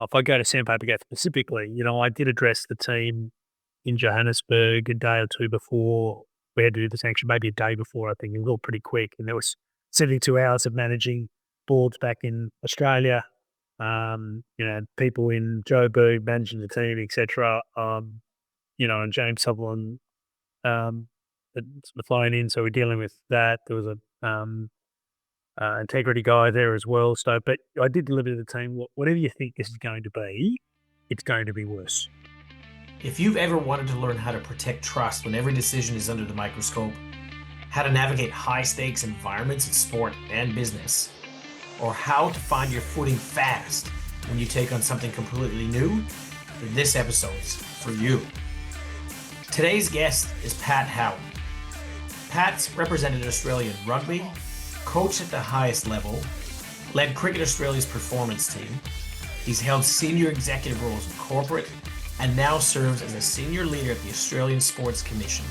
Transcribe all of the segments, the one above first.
if I go to Sandpaper Gate specifically, I did address the team in Johannesburg a day or two before we had to do the sanction, maybe a day before, I think. It was all pretty quick. And there was 72 hours of managing boards back in Australia, people in Joburg managing the team, etc. And James Sutherland had sort of flown in, so we're dealing with that. There was a integrity guy there as well. So, but I did deliver to the team, whatever you think this is going to be, it's going to be worse. If you've ever wanted to learn how to protect trust when every decision is under the microscope, how to navigate high-stakes environments in sport and business, or how to find your footing fast when you take on something completely new, then this episode's for you. Today's guest is Pat Howard. Pat's represented Australia in rugby, coached at the highest level, led Cricket Australia's performance team. He's held senior executive roles in corporate and now serves as a senior leader at the Australian Sports Commission,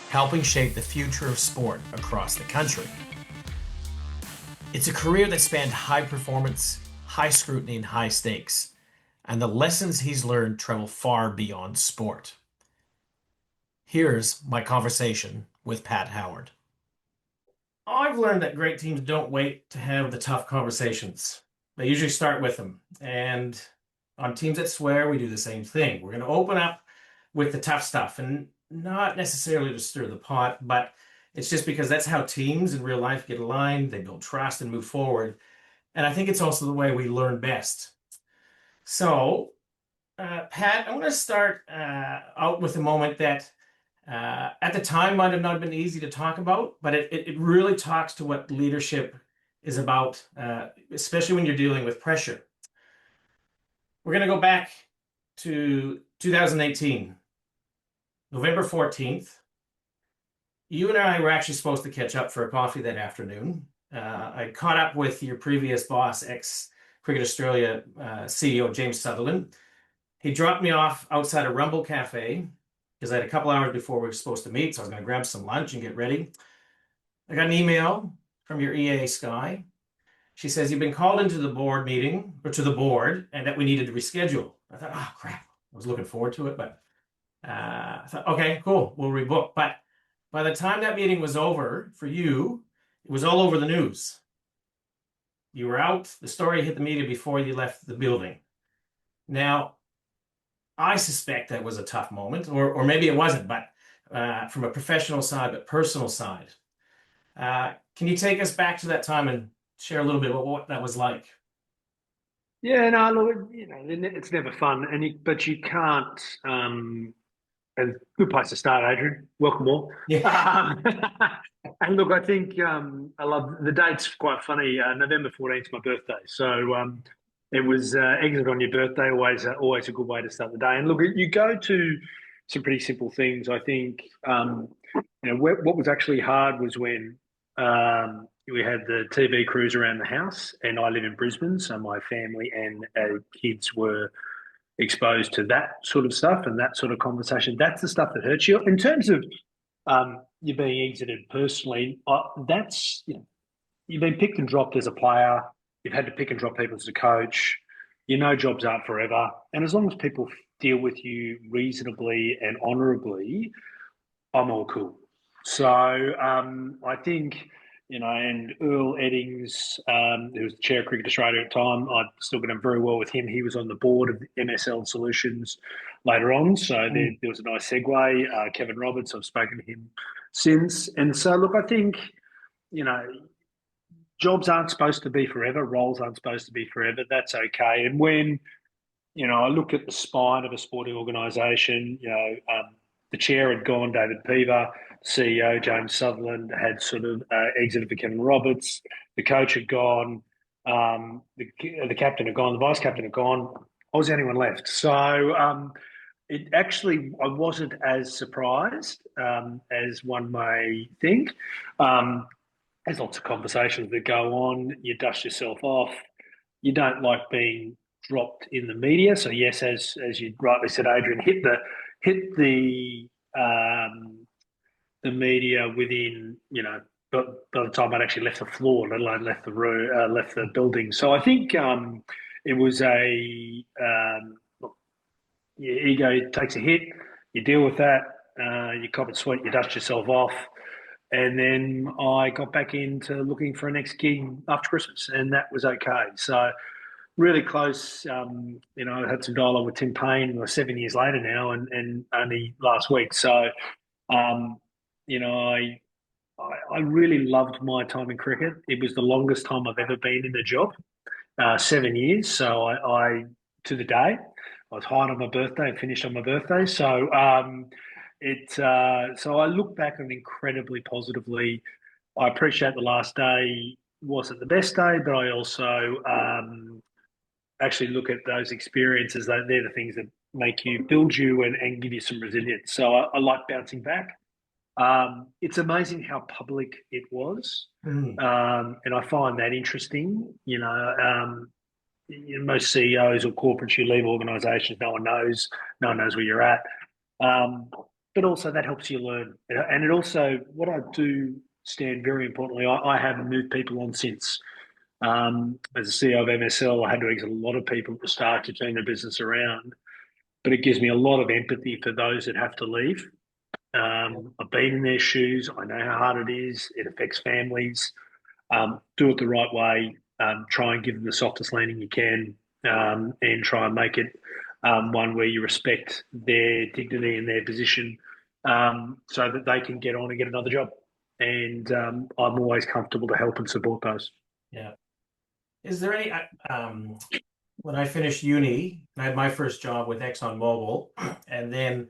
helping shape the future of sport across the country. It's a career that spanned high performance, high scrutiny, and high stakes, and the lessons he's learned travel far beyond sport. Here's my conversation with Pat Howard. I've learned that great teams don't wait to have the tough conversations. They usually start with them. And on teams that swear, we do the same thing. We're going to open up with the tough stuff, and not necessarily to stir the pot, but it's just because that's how teams in real life get aligned. They build trust and move forward. And I think it's also the way we learn best. So, Pat, I want to start out with a moment that at the time might have not been easy to talk about, but it really talks to what leadership is about, especially when you're dealing with pressure. We're going to go back to 2018, November 14th. You and I were actually supposed to catch up for a coffee that afternoon. I caught up with your previous boss, ex-Cricket Australia CEO, James Sutherland. He dropped me off outside a Rumble Cafe because I had a couple hours before we were supposed to meet, so I was going to grab some lunch and get ready. I got an email from your EA Sky. She says, you've been called into the board meeting, or to the board, and that we needed to reschedule. I thought, oh, crap. I was looking forward to it, but I thought, okay, cool, we'll rebook. But by the time that meeting was over for you, it was all over the news. You were out. The story hit the media before you left the building. Now, I suspect that was a tough moment, or maybe it wasn't, but from a professional side, but personal side. Can you take us back to that time and share a little bit about what that was like? Yeah, no, look, it's never fun, but you can't. And good place to start, Adrian. Welcome all. Yeah. And look, I think I love the date's quite funny. November 14th is my birthday, so it was exit on your birthday. Always a good way to start the day. And look, you go to some pretty simple things. I think what was actually hard was when we had the TV crews around the house, and I live in Brisbane, so my family and kids were exposed to that sort of stuff and that sort of conversation. That's the stuff that hurts you. In terms of you being exited personally, that's you've been picked and dropped as a player. You've had to pick and drop people as a coach. Jobs aren't forever, and as long as people deal with you reasonably and honourably, I'm all cool. So I think, and Earl Eddings, who was the chair of Cricket Australia at the time, I still got on very well with him. He was on the board of MSL Solutions later on, so there was a nice segue. Kevin Roberts, I've spoken to him since. And so, look, I think, jobs aren't supposed to be forever, roles aren't supposed to be forever. That's okay. And when, I look at the spine of a sporting organisation, the chair had gone, David Peaver. CEO James Sutherland had sort of exited for Kevin Roberts. The coach had gone. The captain had gone. The vice captain had gone. I was the only one left. So I wasn't as surprised as one may think. There's lots of conversations that go on. You dust yourself off. You don't like being dropped in the media. So yes, as you rightly said, Adrian, hit the media within, but by the time I'd actually left the floor, let alone left the room, left the building. So I think it was your ego takes a hit, you deal with that, you cop it sweet, you dust yourself off. And then I got back into looking for a next gig after Christmas, and that was okay. So really close. I had some dialogue with Tim Payne 7 years later now, and only last week. So, um, you know, I really loved my time in cricket. It was the longest time I've ever been in a job, 7 years. So I to the day, I was hired on my birthday and finished on my birthday. So so I look back on it incredibly positively. I appreciate the last day wasn't the best day, but I also actually look at those experiences. They're the things that make you, build you, and give you some resilience. So I like bouncing back. It's amazing how public it was, and I find that interesting. Most CEOs or corporates, you leave organisations, no one knows where you're at. But also that helps you learn, and it also what I do stand very importantly. I haven't moved people on since. As a CEO of MSL, I had to exit a lot of people at the start to turn their business around, but it gives me a lot of empathy for those that have to leave. I've been in their shoes. I know how hard it is. It affects families. Do it the right way. Try and give them the softest landing you can, and try and make it one where you respect their dignity and their position, so that they can get on and get another job. And I'm always comfortable to help and support those. Yeah. Is there any, when I finished uni, I had my first job with ExxonMobil, and then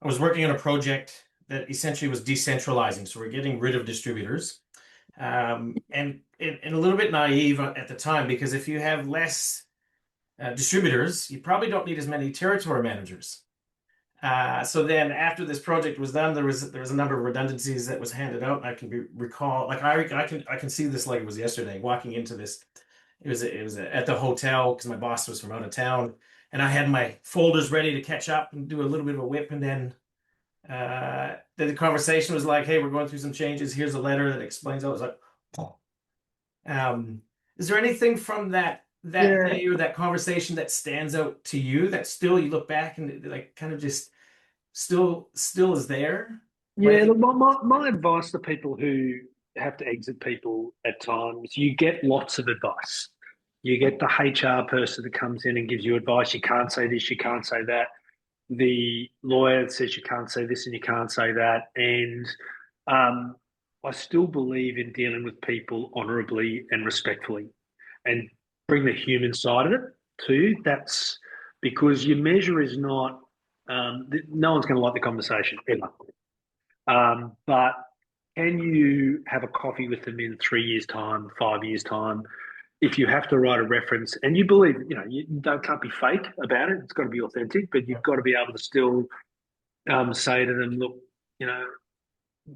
I was working on a project that essentially was decentralizing. So we're getting rid of distributors, and a little bit naive at the time, because if you have less distributors, you probably don't need as many territory managers. So then after this project was done, there was a number of redundancies that was handed out. And I can recall, like I can see this like it was yesterday, walking into this. It was at the hotel because my boss was from out of town, and I had my folders ready to catch up and do a little bit of a whip, and then the conversation was like, "Hey, we're going through some changes. Here's a letter that explains." I was like, "Oh." Is there anything from that day or that conversation that stands out to you that still you look back and like kind of just still is there? Yeah, look, my advice to people who have to exit people at times, you get lots of advice. You get the HR person that comes in and gives you advice. You can't say this, you can't say that. The lawyer that says you can't say this and you can't say that. And I still believe in dealing with people honourably and respectfully, and bring the human side of it too. That's because your measure is not. No one's going to like the conversation ever. But can you have a coffee with them in 3 years' time, 5 years' time? If you have to write a reference and you believe, can't be fake about it. It's got to be authentic, but you've got to be able to still say to them, look,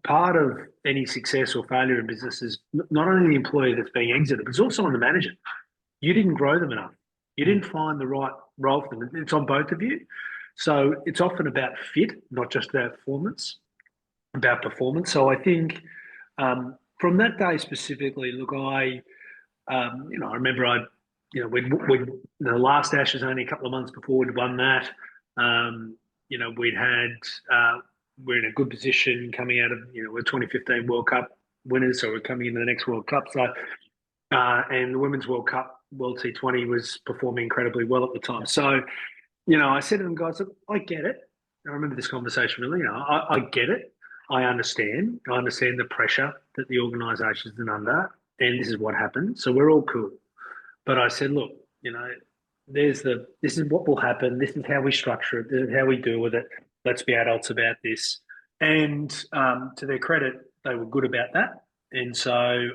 part of any success or failure in business is not only the employee that's being exited, but it's also on the manager. You didn't grow them enough. You didn't find the right role for them. It's on both of you. So it's often about fit, not just about performance. So I think from that day specifically, look, I remember we'd the last Ashes only a couple of months before we'd won that. We'd had we're in a good position coming out of we're 2015 World Cup winners, so we're coming into the next World Cup. So and the Women's World Cup, World T20 was performing incredibly well at the time. So I said to them, guys, look, I get it. I remember this conversation really. I get it. I understand. I understand the pressure that the organisation's been under, and this is what happened. So we're all cool. But I said, look, this is what will happen. This is how we structure it. This is how we deal with it. Let's be adults about this. And to their credit, they were good about that. And so,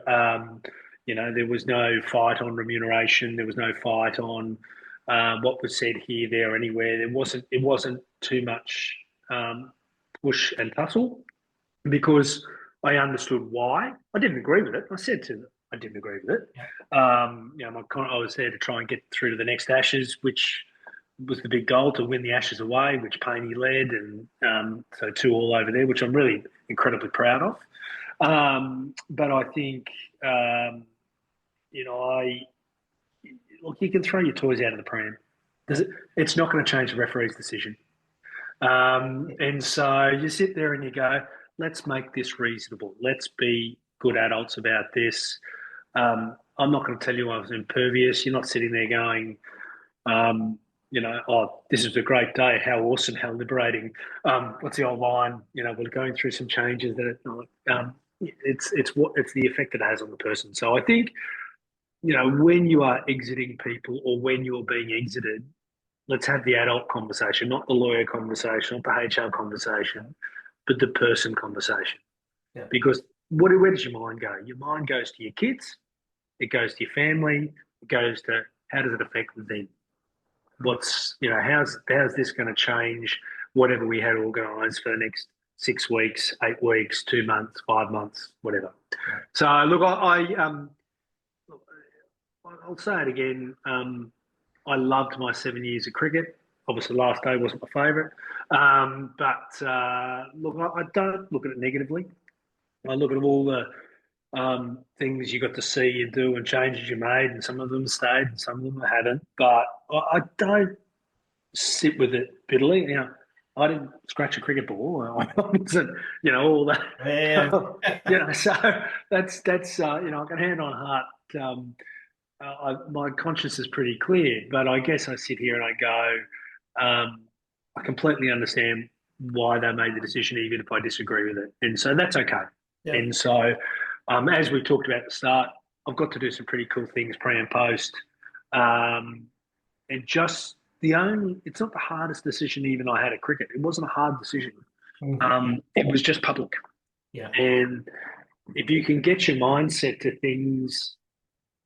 there was no fight on remuneration. There was no fight on what was said here, there, or anywhere. It wasn't too much push and tussle, because I understood why. I didn't agree with it. I said to them, I didn't agree with it. I was there to try and get through to the next Ashes, which was the big goal, to win the Ashes away, which Paney led, and so 2-2 over there, which I'm really incredibly proud of. But I think, look, you can throw your toys out of the pram. It's not going to change the referee's decision. And so you sit there and you go, let's make this reasonable. Let's be good adults about this. I'm not going to tell you I was impervious. You're not sitting there going, oh, this is a great day. How awesome, how liberating. What's the old line? We're going through some changes it's the effect that it has on the person. So I think, when you are exiting people or when you're being exited, let's have the adult conversation, not the lawyer conversation, not the HR conversation, but the person conversation. Yeah. Because where does your mind go? Your mind goes to your kids, it goes to your family, it goes to how does it affect them? How's this going to change whatever we had organised for the next 6 weeks, 8 weeks, 2 months, 5 months, whatever. Right. So look, I'll say it again. I loved my 7 years of cricket. Obviously, the last day wasn't my favourite. But look, I don't look at it negatively. I look at all the things you got to see and do and changes you made, and some of them stayed and some of them hadn't. But I don't sit with it bitterly. I didn't scratch a cricket ball. I wasn't, all that. Yeah. So that's I can hand on heart. My conscience is pretty clear, but I guess I sit here and I go, I completely understand why they made the decision, even if I disagree with it. And so that's okay. Yeah. And so, as we talked about at the start, I've got to do some pretty cool things pre and post. And just it's not the hardest decision even I had at cricket. It wasn't a hard decision. Mm-hmm. It was just public. Yeah. And if you can get your mindset to things,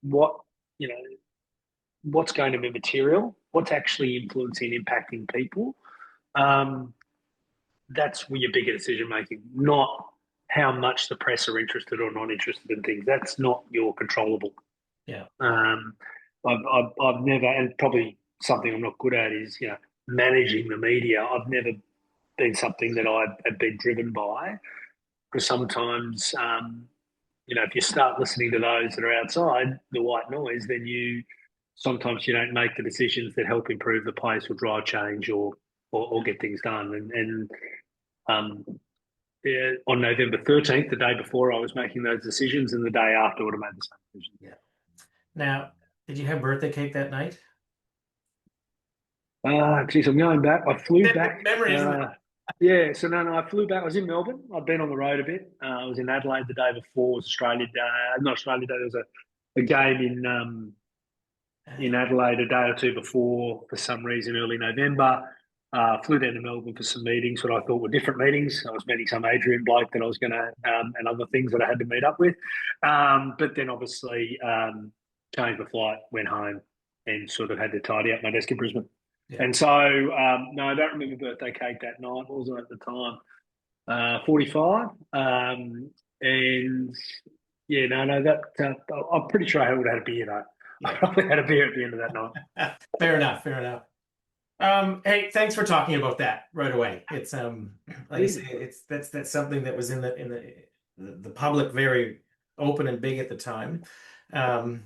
what's going to be material, what's actually influencing and impacting people, that's where your bigger decision making, not how much the press are interested or not interested in things. That's not your controllable. Yeah. I've never, and probably something I'm not good at is, managing the media. I've never been something that I've been driven by, because sometimes, if you start listening to those that are outside the white noise, then sometimes you don't make the decisions that help improve the place or drive change or get things done. And on November 13th, the day before I was making those decisions, and the day after I would have made the same decision. Yeah. Now, did you have birthday cake that night? Geez, I'm going back. I flew back. Memory, isn't it? Yeah, so no, I flew back. I was in Melbourne. I'd been on the road a bit. I was in Adelaide the day before. It was Australia Day. Not Australia Day. There was a game in Adelaide a day or two before, for some reason, early November. Flew down to Melbourne for some meetings, what I thought were different meetings. I was meeting some Adrian bloke that I was going to, and other things that I had to meet up with. But then obviously changed the flight, went home, and sort of had to tidy up my desk in Brisbane. Yeah. And so, no, I don't remember birthday cake that night. What was it at the time? 45. And yeah, no, that I'm pretty sure I would have had a beer though. Yeah. I probably had a beer at the end of that night. Fair enough. Hey, thanks for talking about that right away. It's like I say, that's something that was in the public, very open and big at the time. But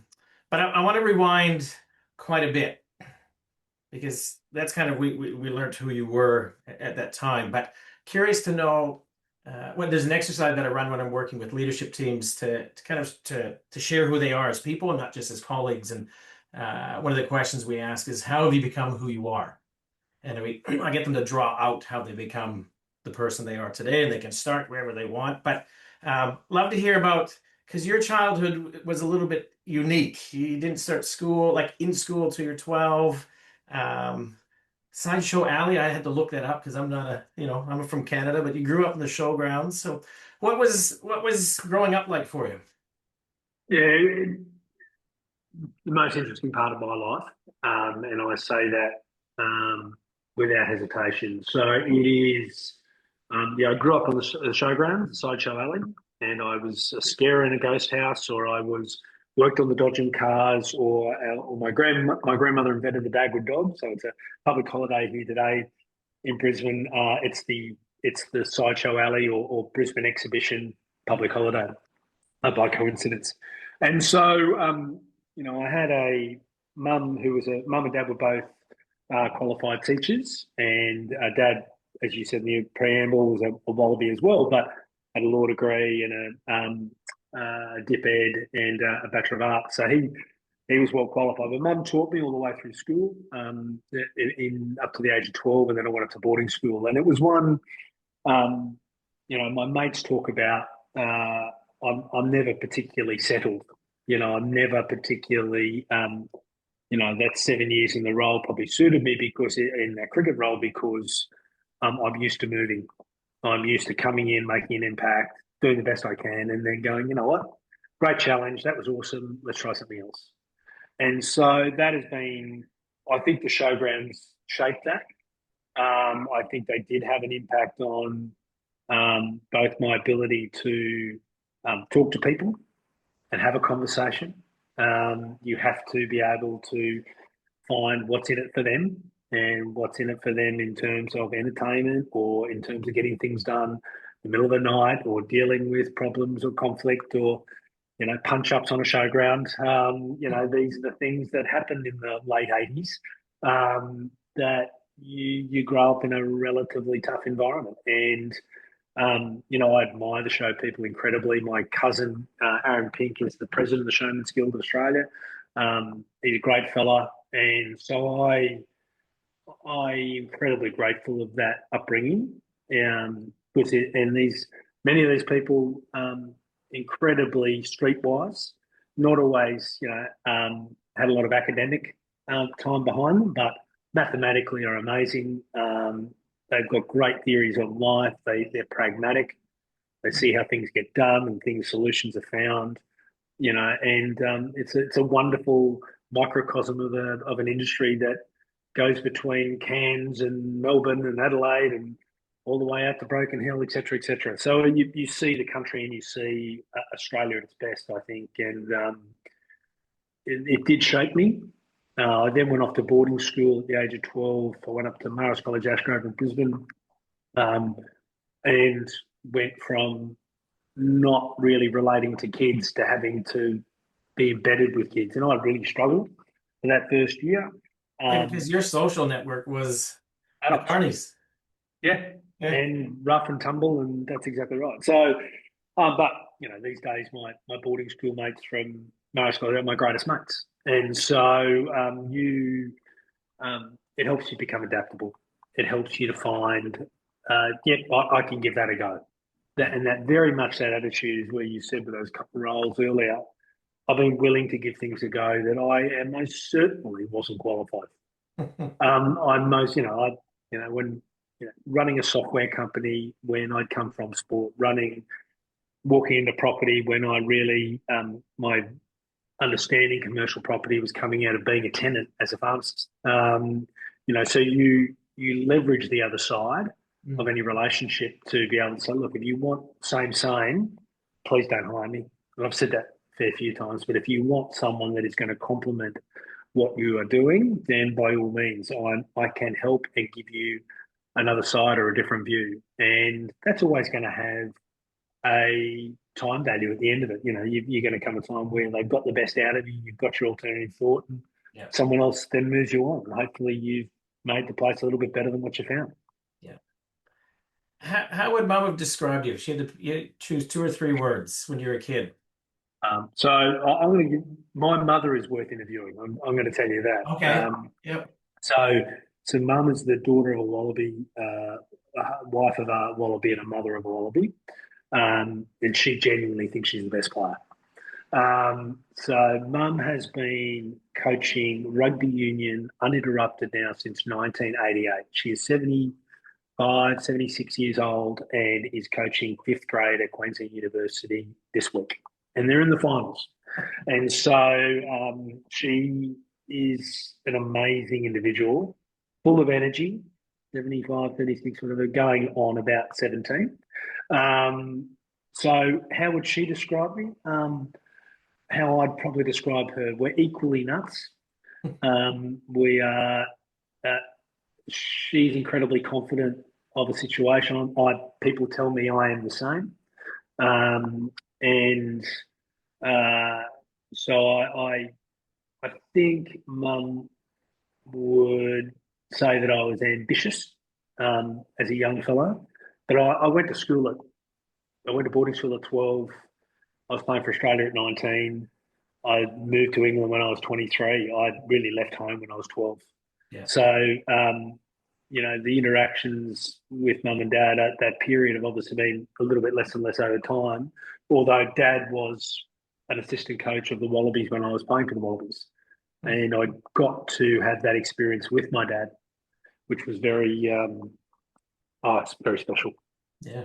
I want to rewind quite a bit, because that's kind of we learned who you were at that time. But curious to know, when there's an exercise that I run when I'm working with leadership teams to share who they are as people and not just as colleagues. And one of the questions we ask is, how have you become who you are? And I get them to draw out how they become the person they are today, and they can start wherever they want. But love to hear about, because your childhood was a little bit unique. You didn't start school, like in school, till you're 12. Sideshow Alley, I had to look that up because I'm not I'm from Canada, but you grew up in the showgrounds. So what was growing up like for you? Yeah, the most interesting part of my life, and I say that without hesitation. So it is, I grew up on the showgrounds, the Sideshow Alley, and I was a scarer in a ghost house, or I worked on the dodging cars, or my grandmother invented the Dagwood dog. So it's a public holiday here today in Brisbane. It's the Sideshow Alley or Brisbane Exhibition public holiday by coincidence. And so, I had a mum, mum and dad were both qualified teachers, and dad, as you said in the preamble, was a Wallaby as well, but had a law degree and a dip ed and a Bachelor of Arts. So he was well qualified. But mum taught me all the way through school, in up to the age of 12, and then I went up to boarding school. And it was one, my mates talk about. I'm never particularly settled. I'm never particularly. That 7 years in the role probably suited me because in that cricket role because I'm used to moving. I'm used to coming in, making an impact, doing the best I can, and then going, you know what, great challenge, that was awesome. Let's try something else. And so that has been, I think the showgrounds shaped that. I think they did have an impact on both my ability to talk to people and have a conversation. You have to be able to find what's in it for them and what's in it for them in terms of entertainment or in terms of getting things done in the middle of the night or dealing with problems or conflict or punch ups on a showground. These are the things that happened in the late 80s that you grow up in a relatively tough environment. And, I admire the show people incredibly. My cousin, Aaron Pink, is the president of the Showman's Guild of Australia. He's a great fella. And so I incredibly grateful of that upbringing. And many of these people, incredibly streetwise, not always, had a lot of academic time behind them, but mathematically are amazing. They've got great theories on life. They're pragmatic. They see how things get done and solutions are found. And it's a wonderful microcosm of an industry that goes between Cairns and Melbourne and Adelaide and all the way out to Broken Hill, et cetera, et cetera. So you see the country and you see Australia at its best, I think. And it did shape me. I then went off to boarding school at the age of 12. I went up to Marist College, Ashgrove in Brisbane, and went from not really relating to kids to having to be embedded with kids. And I really struggled for that first year. Because your social network was the carnies. Yeah. And rough and tumble, and that's exactly right. So, but these days my boarding school mates from Marist College are my greatest mates, and so it helps you become adaptable. It helps you to find, I can give that a go. That very much that attitude is where you said with those couple of roles earlier. I've been willing to give things a go that I most certainly wasn't qualified. I'm most, when running a software company when I'd come from sport, walking into property when I really my understanding commercial property was coming out of being a tenant as a pharmacist. So you leverage the other side of any relationship to be able to say, look, if you want same, please don't hire me. And I've said that a fair few times, but if you want someone that is going to complement what you are doing, then by all means, I can help and give you another side or a different view. And that's always going to have a time value at the end of it. You're going to come a time where they've got the best out of you, you've got your alternative thought, and someone else then moves you on. And hopefully you've made the place a little bit better than what you found. Yeah. How would Mum have described you? If she had to choose 2 or 3 words when you were a kid. So I'm going to give, my mother is worth interviewing. I'm going to tell you that. Okay. Yep. So Mum is the daughter of a Wallaby, wife of a Wallaby and a mother of a Wallaby. And she genuinely thinks she's the best player. So Mum has been coaching rugby union uninterrupted now since 1988. She is 76 years old and is coaching 5th grade at Queensland University this week. And they're in the finals. And so she is an amazing individual, full of energy, 75, 36, whatever, going on about 17. So how would she describe me? How I'd probably describe her, we're equally nuts. We are, she's incredibly confident of a situation. People tell me I am the same. So I think Mum would say that I was ambitious as a young fellow, but I went to school at I went to boarding school at 12. I was playing for Australia at 19. I moved to England when I was 23. I really left home when I was 12. Yeah. So, the interactions with mum and dad at that period have obviously been a little bit less and less over time. Although dad was an assistant coach of the Wallabies when I was playing for the Wallabies. And I got to have that experience with my dad, which was it's very special. Yeah.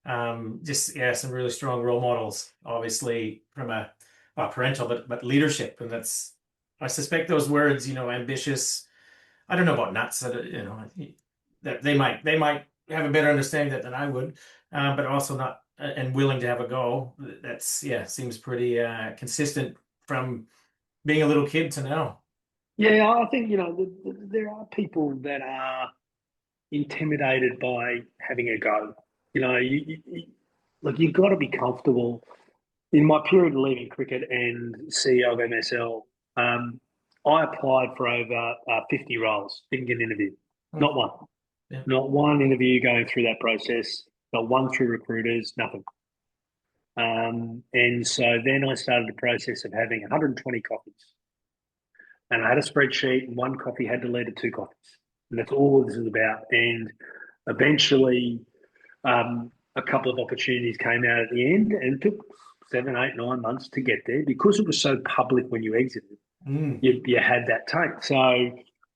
Some really strong role models, obviously from a parental, but leadership, and that's I suspect those words, ambitious. I don't know about nuts, that they might have a better understanding that than I would, but also not and willing to have a go. That's seems pretty consistent from being a little kid to now. Yeah, I think, there are people that are intimidated by having a go. Like you've got to be comfortable. In my period of leaving cricket and CEO of MSL, I applied for over 50 roles, didn't get an interview. Hmm. Not one. Yeah. Not one interview going through that process, not one through recruiters, nothing. And so then I started the process of having 120 coffees. And I had a spreadsheet, and one coffee had to lead to two coffees. And that's all this is about. And eventually, a couple of opportunities came out at the end, and it took 7, 8, 9 months to get there because it was so public when you exited. Mm. You had that take. So,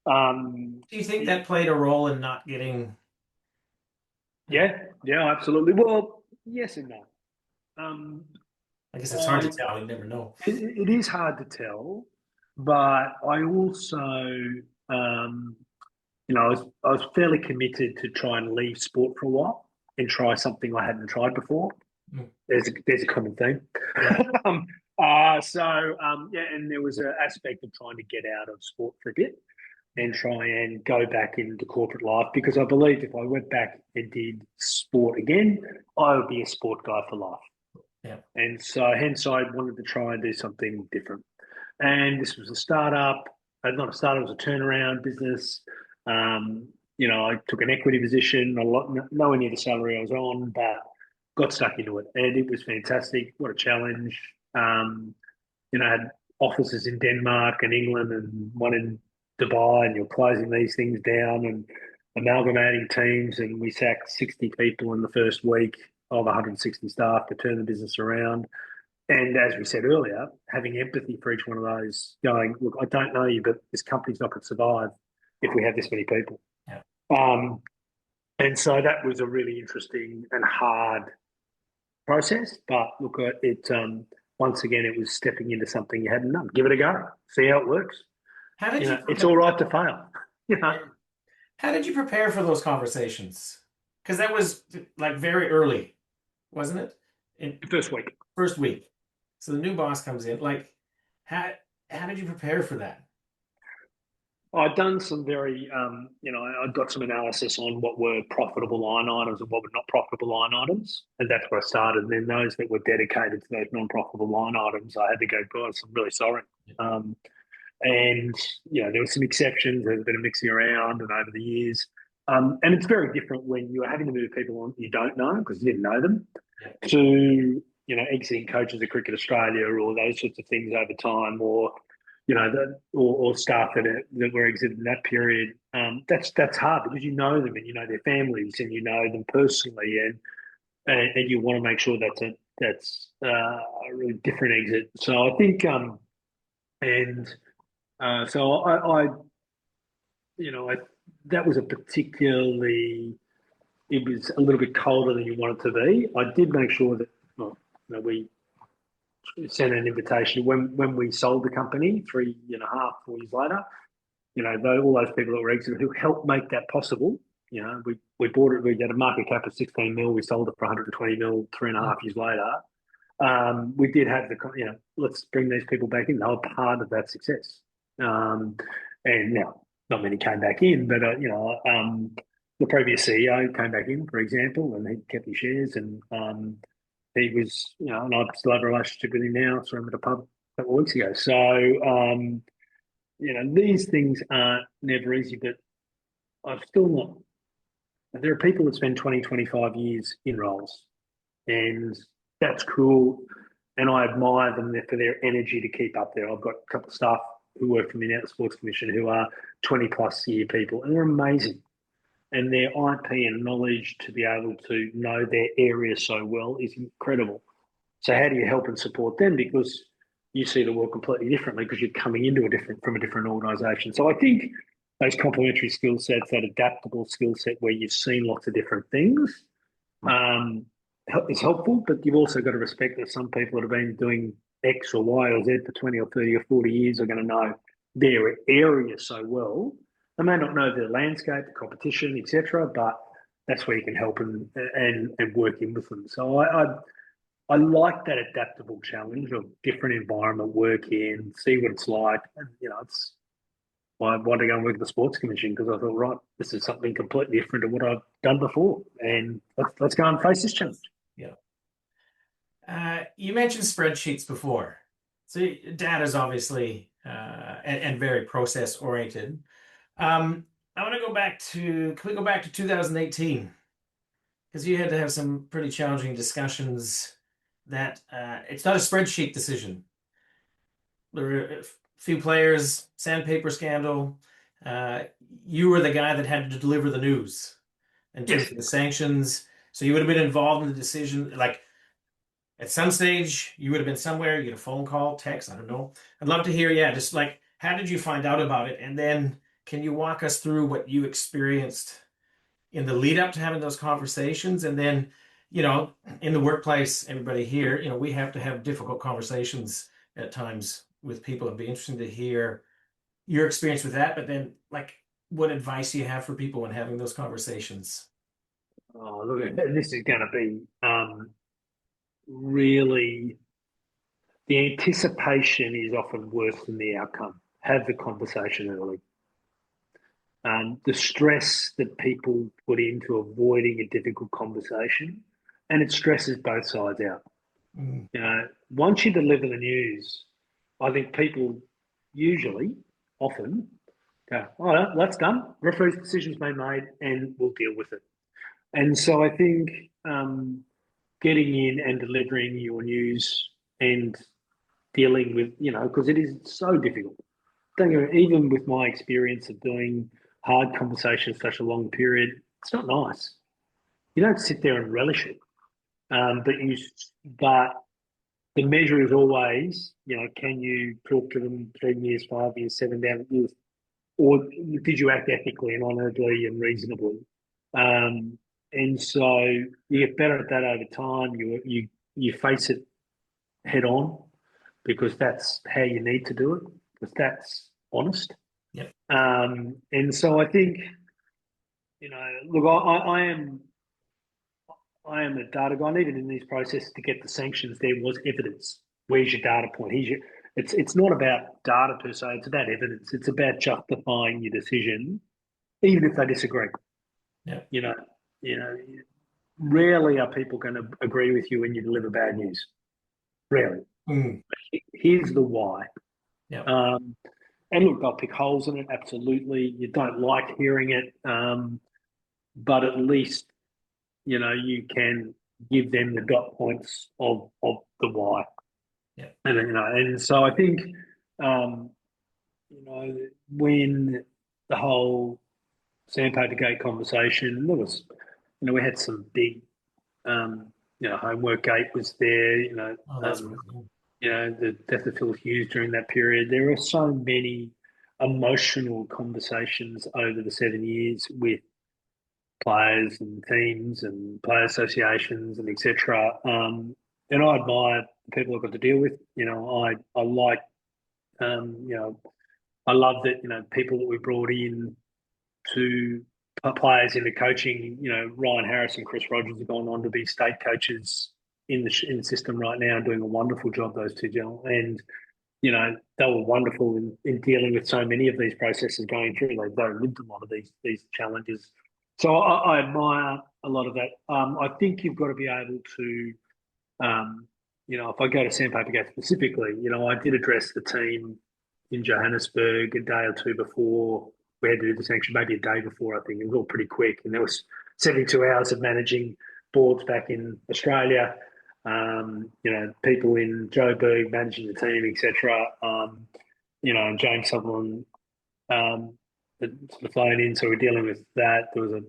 Do you think that played a role in not getting? yeah, absolutely. Well, yes and no. I guess it's hard to tell. You never know. It is hard to tell, but I also, I was fairly committed to try and leave sport for a while and try something I hadn't tried before. Mm. There's a common theme. Yeah. And there was an aspect of trying to get out of sport for a bit and try and go back into corporate life because I believed if I went back and did sport again, I would be a sport guy for life. Yeah. And so hence I wanted to try and do something different. And this was a startup, not a startup, it was a turnaround business. I took an equity position, nowhere near the salary I was on, but got stuck into it. And it was fantastic. What a challenge. I had offices in Denmark and England and one in Dubai, and you're closing these things down and amalgamating teams. And we sacked 60 people in the first week of 160 staff to turn the business around. And as we said earlier, having empathy for each one of those, going, look, I don't know you, but this company's not going to survive if we have this many people. Yeah. And so that was a really interesting and hard process. But look, once again, it was stepping into something you hadn't done. Give it a go, see how it works. How did you? It's all right to fail. How did you prepare for those conversations? Because that was like very early, wasn't it? In First week. First week. So the new boss comes in. Like, how did you prepare for that? I'd done some I'd got some analysis on what were profitable line items and what were not profitable line items. And that's where I started. And then those that were dedicated to those non-profitable line items, I had to go, guys, I'm really sorry. There were some exceptions. There's been a mixing around and over the years. And it's very different when you're having to move people on you don't know because you didn't know them to, exiting coaches of Cricket Australia or those sorts of things over time or, or staff that were exited in that period. That's hard because you know them and you know their families and you know them personally and you want to make sure that's a really different exit. So I think, that was it was a little bit colder than you want it to be. I did make sure that we sent an invitation when we sold the company 3.5, 4 years later. All those people that were exited who helped make that possible. We bought it. We had a market cap of 16 mil. We sold it for 120 mil 3.5 years later. We did have let's bring these people back in. They were part of that success. And now, not many came back in, but the previous CEO came back in, for example, and he kept his shares, and he was, and I still have a relationship with him now. So I'm at a pub couple of weeks ago. So, these things aren't never easy, but I've still not. There are people that spend 20, 25 years in roles, and that's cool. And I admire them for their energy to keep up there. I've got a couple of staff who work for me now at the Sports Commission who are 20 plus year people, and they're amazing. And their IP and knowledge to be able to know their area so well is incredible. So how do you help and support them? Because you see the world completely differently because you're coming into from a different organisation. So I think those complementary skill sets, that adaptable skill set where you've seen lots of different things, is helpful. But you've also got to respect that some people that have been doing X or Y or Z for 20 or 30 or 40 years are going to know their area so well. They may not know the landscape, the competition, etc., but that's where you can help and work in with them. So I like that adaptable challenge of different environment, work in, see what it's like. And, it's why I wanted to go and work at the Sports Commission because I thought, right, this is something completely different to what I've done before. And let's go and face this challenge. Yeah. You mentioned spreadsheets before. So data is obviously and very process oriented. I want to go back to, can we go back to 2018? Because you had to have some pretty challenging discussions that it's not a spreadsheet decision. There were a few players, sandpaper scandal. You were the guy that had to deliver the news in terms of the sanctions. So you would have been involved in the decision. Like at some stage, you would have been somewhere, you get a phone call, text, I don't know. I'd love to hear, just like, how did you find out about it? And then can you walk us through what you experienced in the lead up to having those conversations? And then, in the workplace, everybody here, we have to have difficult conversations at times with people. It'd be interesting to hear your experience with that, but then like what advice you have for people when having those conversations. Oh, look, this is going to be really, the anticipation is often worse than the outcome. Have the conversation early. The stress that people put into avoiding a difficult conversation, and it stresses both sides out. Once you deliver the news, I think people usually, often, go, oh, that's done. Referee's decision's been made, and we'll deal with it. And so I think getting in and delivering your news and dealing with, because it is so difficult. Even with my experience of doing hard conversations such a long period, it's not nice. You don't sit there and relish it, but the measure is always, can you talk to them 3 years, 5 years, 7 down years, or did you act ethically and honourably and reasonably? And so you get better at that over time. You face it head on because that's how you need to do it, because that's honest. Yep. And so I think, look, I am a data guy, and even in these processes to get the sanctions, there was evidence. Where's your data point? It's not about data per se, it's about evidence. It's about justifying your decision, even if they disagree. Yeah. Rarely are people going to agree with you when you deliver bad news. Rarely. Here's the why. Yeah. And look, they'll pick holes in it. Absolutely. You don't like hearing it. But at least, you can give them the dot points of the why. Yeah. And so I think, when the whole sandpaper gate conversation, there was, we had some big, homework gate was there, the death of Phil Hughes during that period. There are so many emotional conversations over the 7 years with players and teams and player associations and etc. And I admire the people I've got to deal with. I like, I love that, people that we brought in to players into coaching, Ryan Harris and Chris Rogers have gone on to be state coaches in the system right now, doing a wonderful job, those two gentlemen. And, they were wonderful in dealing with so many of these processes going through. They've lived a lot of these challenges. So I admire a lot of that. I think you've got to be able to if I go to Sandpaper Gate specifically, I did address the team in Johannesburg a day or two before we had to do the sanction, maybe a day before, I think. It was all pretty quick. And there was 72 hours of managing boards back in Australia, people in Joburg managing the team, etc. James Sutherland sort of flown in, so we're dealing with that. There was a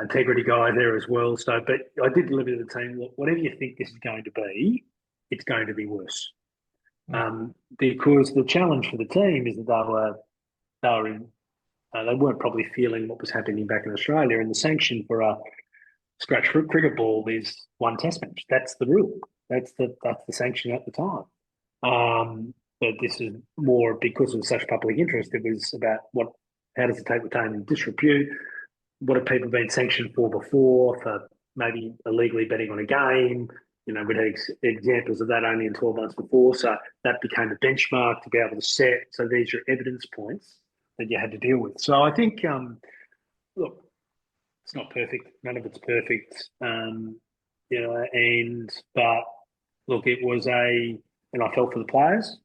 integrity guy there as well. So, but I did deliver to the team, look, whatever you think this is going to be, it's going to be worse. Because the challenge for the team is that they weren't probably feeling what was happening back in Australia, and the sanction for a scratch cricket ball is one test match. That's the rule. That's the sanction at the time. But this is more because of such public interest. It was about how does it take, retain, and disrepute? What have people been sanctioned for before, for maybe illegally betting on a game? We'd had examples of that only in 12 months before. So that became a benchmark to be able to set. So these are evidence points that you had to deal with. So I think, look, it's not perfect. None of it's perfect. But look, it was and I felt for the players,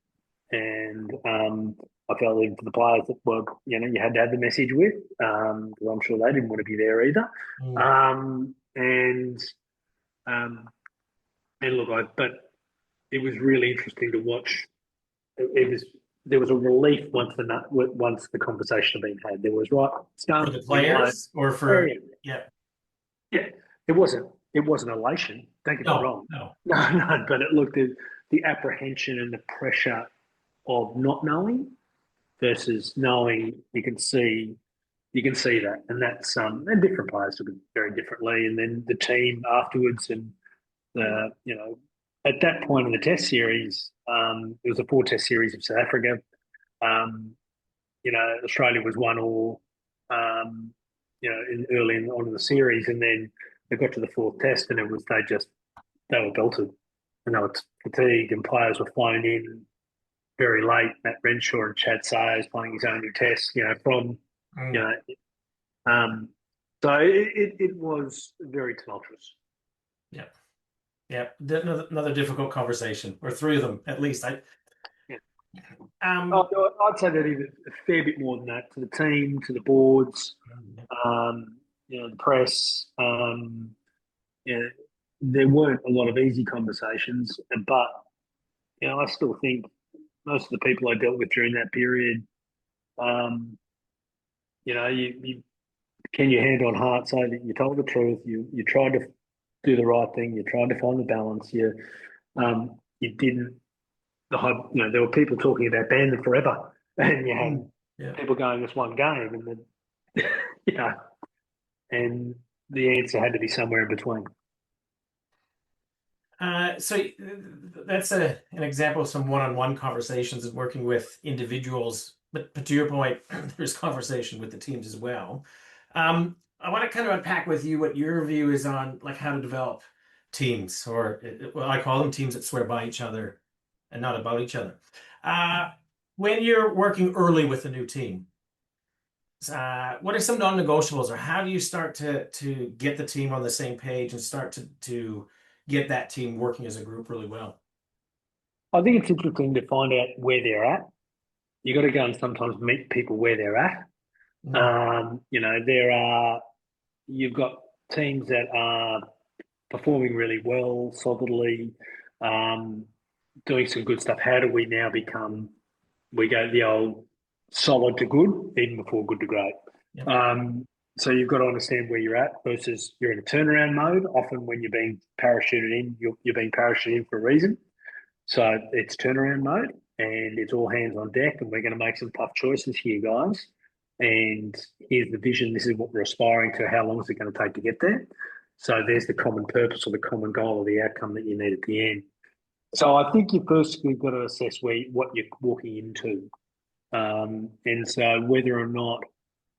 and I felt even for the players that were, you had to have the message with, because I'm sure they didn't want to be there either. And look, but it was really interesting to watch. There was a relief once the conversation had been had. There was for the players or for yeah. It wasn't elation. Don't get me wrong. No. But it looked at the apprehension and the pressure of not knowing versus knowing. You can see that, and that's and different players took it very differently, and then the team afterwards, and at that point in the Test series, it was a 4-test series of South Africa. Australia was 1-1, early on in the series, and then they got to the 4th test, and it was they were belted, and they were fatigued, and players were flown in very late. Matt Renshaw and Chad Sayers playing his only test, so it was very tumultuous. Yeah. Yeah, another difficult conversation, or 3 of them at least. I'd say that even a fair bit more than that, to the team, to the boards, the press. There weren't a lot of easy conversations, but I still think most of the people I dealt with during that period, you can your hand on heart say that you told the truth, you tried to do the right thing, you tried to find the balance, you didn't. There were people talking about ban them forever, and you had people going, this one game, and then and the answer had to be somewhere in between. So that's an example of some one-on-one conversations and working with individuals. But to your point, there's conversation with the teams as well. I want to kind of unpack with you what your view is on how to develop teams, or I call them teams that swear by each other and not about each other. When you're working early with a new team, what are some non-negotiables, or how do you start to get the team on the same page and start to get that team working as a group really well? I think it's interesting to find out where they're at. You got to go and sometimes meet people where they're at. You've got teams that are performing really well, solidly, doing some good stuff. How do we now we go the old solid to good, even before good to great. Yep. So you've got to understand where you're at versus you're in a turnaround mode. Often when you're being parachuted in, you're being parachuted in for a reason. So it's turnaround mode, and it's all hands on deck, and we're going to make some tough choices here, guys. And here's the vision. This is what we're aspiring to. How long is it going to take to get there? So there's the common purpose or the common goal or the outcome that you need at the end. So I think you've got to assess what you're walking into. And so whether or not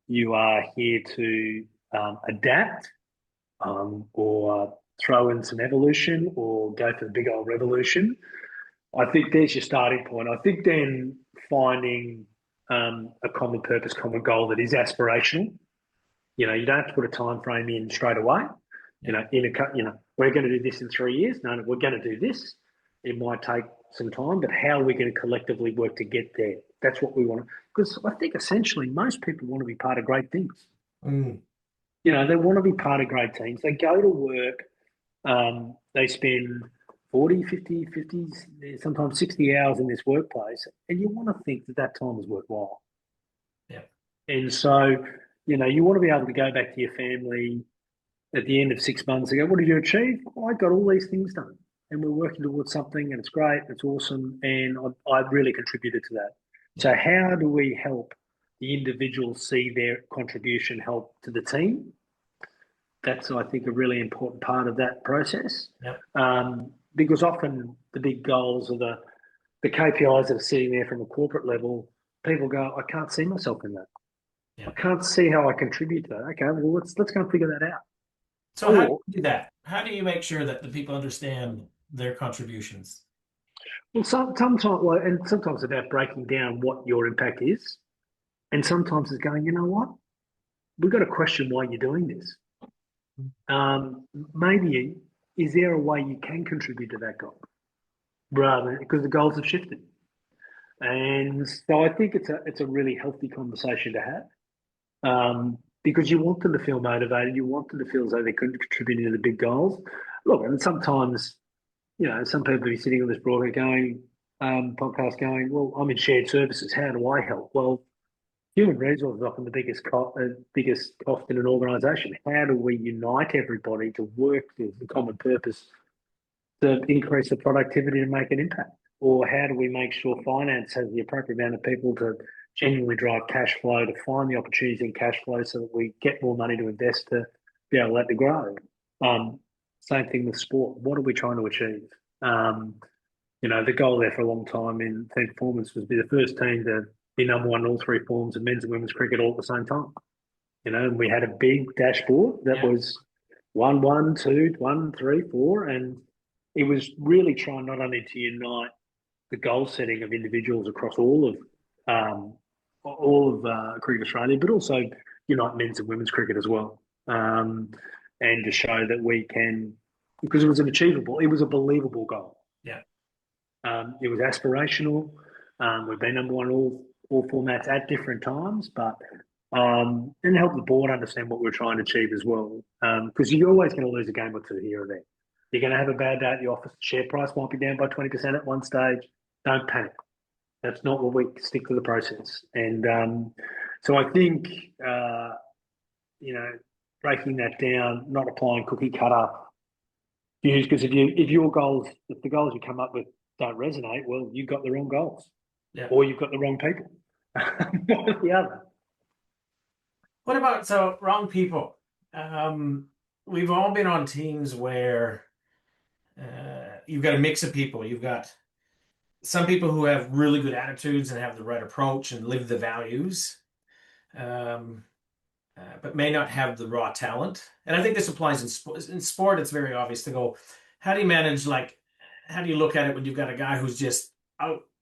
you are here to adapt or throw in some evolution or go for the big old revolution, I think there's your starting point. I think then finding a common purpose, common goal that is aspirational. You don't have to put a time frame in straight away, You know, we're going to do this in 3 years. No, we're going to do this. It might take some time, but how are we going to collectively work to get there? That's what we want. Because I think essentially most people want to be part of great things. Mm. You know, they want to be part of great teams. They go to work, they spend 40, 50, 50, sometimes 60 hours in this workplace, and you want to think that that time is worthwhile. Yeah. And so, you know, you want to be able to go back to your family at the end of 6 months and go, what did you achieve? Oh, I got all these things done. And we're working towards something, and it's great, it's awesome, and I really contributed to that. So how do we help the individual see their contribution help to the team? That's, I think, a really important part of that process. Yep. Because often the big goals are the KPIs that are sitting there from a corporate level. People go, I can't see myself in that. Yeah. I can't see how I contribute to that. Okay, well, let's go and figure that out. So how do you do that? How do you make sure that the people understand their contributions? Well, sometimes, and sometimes about breaking down what your impact is, and sometimes it's going, you know what, we've got to question why you're doing this. Maybe is there a way you can contribute to that goal, rather than because the goals have shifted, and so I think it's a really healthy conversation to have. Because you want them to feel motivated, you want them to feel as though they could contribute to the big goals. Look, and sometimes, you know, some people be sitting on this podcast going, well, I'm in shared services. How do I help? Well, human resources is often the biggest cost in an organisation. How do we unite everybody to work with the common purpose to increase the productivity and make an impact? Or how do we make sure finance has the appropriate amount of people to genuinely drive cash flow, to find the opportunities in cash flow so that we get more money to invest to be able to let it grow? Same thing with sport. What are we trying to achieve? You know, the goal there for a long time in team performance was to be the first team to be number one in all three forms of men's and women's cricket all at the same time. You know, and we had a big dashboard that was 1, 1, 2, 1, 3, 4, and it was really trying not only to unite the goal setting of individuals across all of Cricket Australia, but also unite men's and women's cricket as well, and to show that we can, because it was it was a believable goal. Yeah. It was aspirational. We've been number one in all formats at different times, but and help the board understand what we're trying to achieve as well. Because you're always going to lose a game or two here or there. You're going to have a bad day at the office. Share price might be down by 20% at one stage. Don't panic. That's not what we stick to the process. And so I think, you know, breaking that down, not applying cookie cutter views, because if the goals you come up with don't resonate, well, you've got the wrong goals, or you've got the wrong people. One or the other. What about wrong people? We've all been on teams where you've got a mix of people. You've got some people who have really good attitudes and have the right approach and live the values, but may not have the raw talent. And I think this applies in sport. In sport, it's very obvious to go, how do you manage, like, how do you look at it when you've got a guy who's just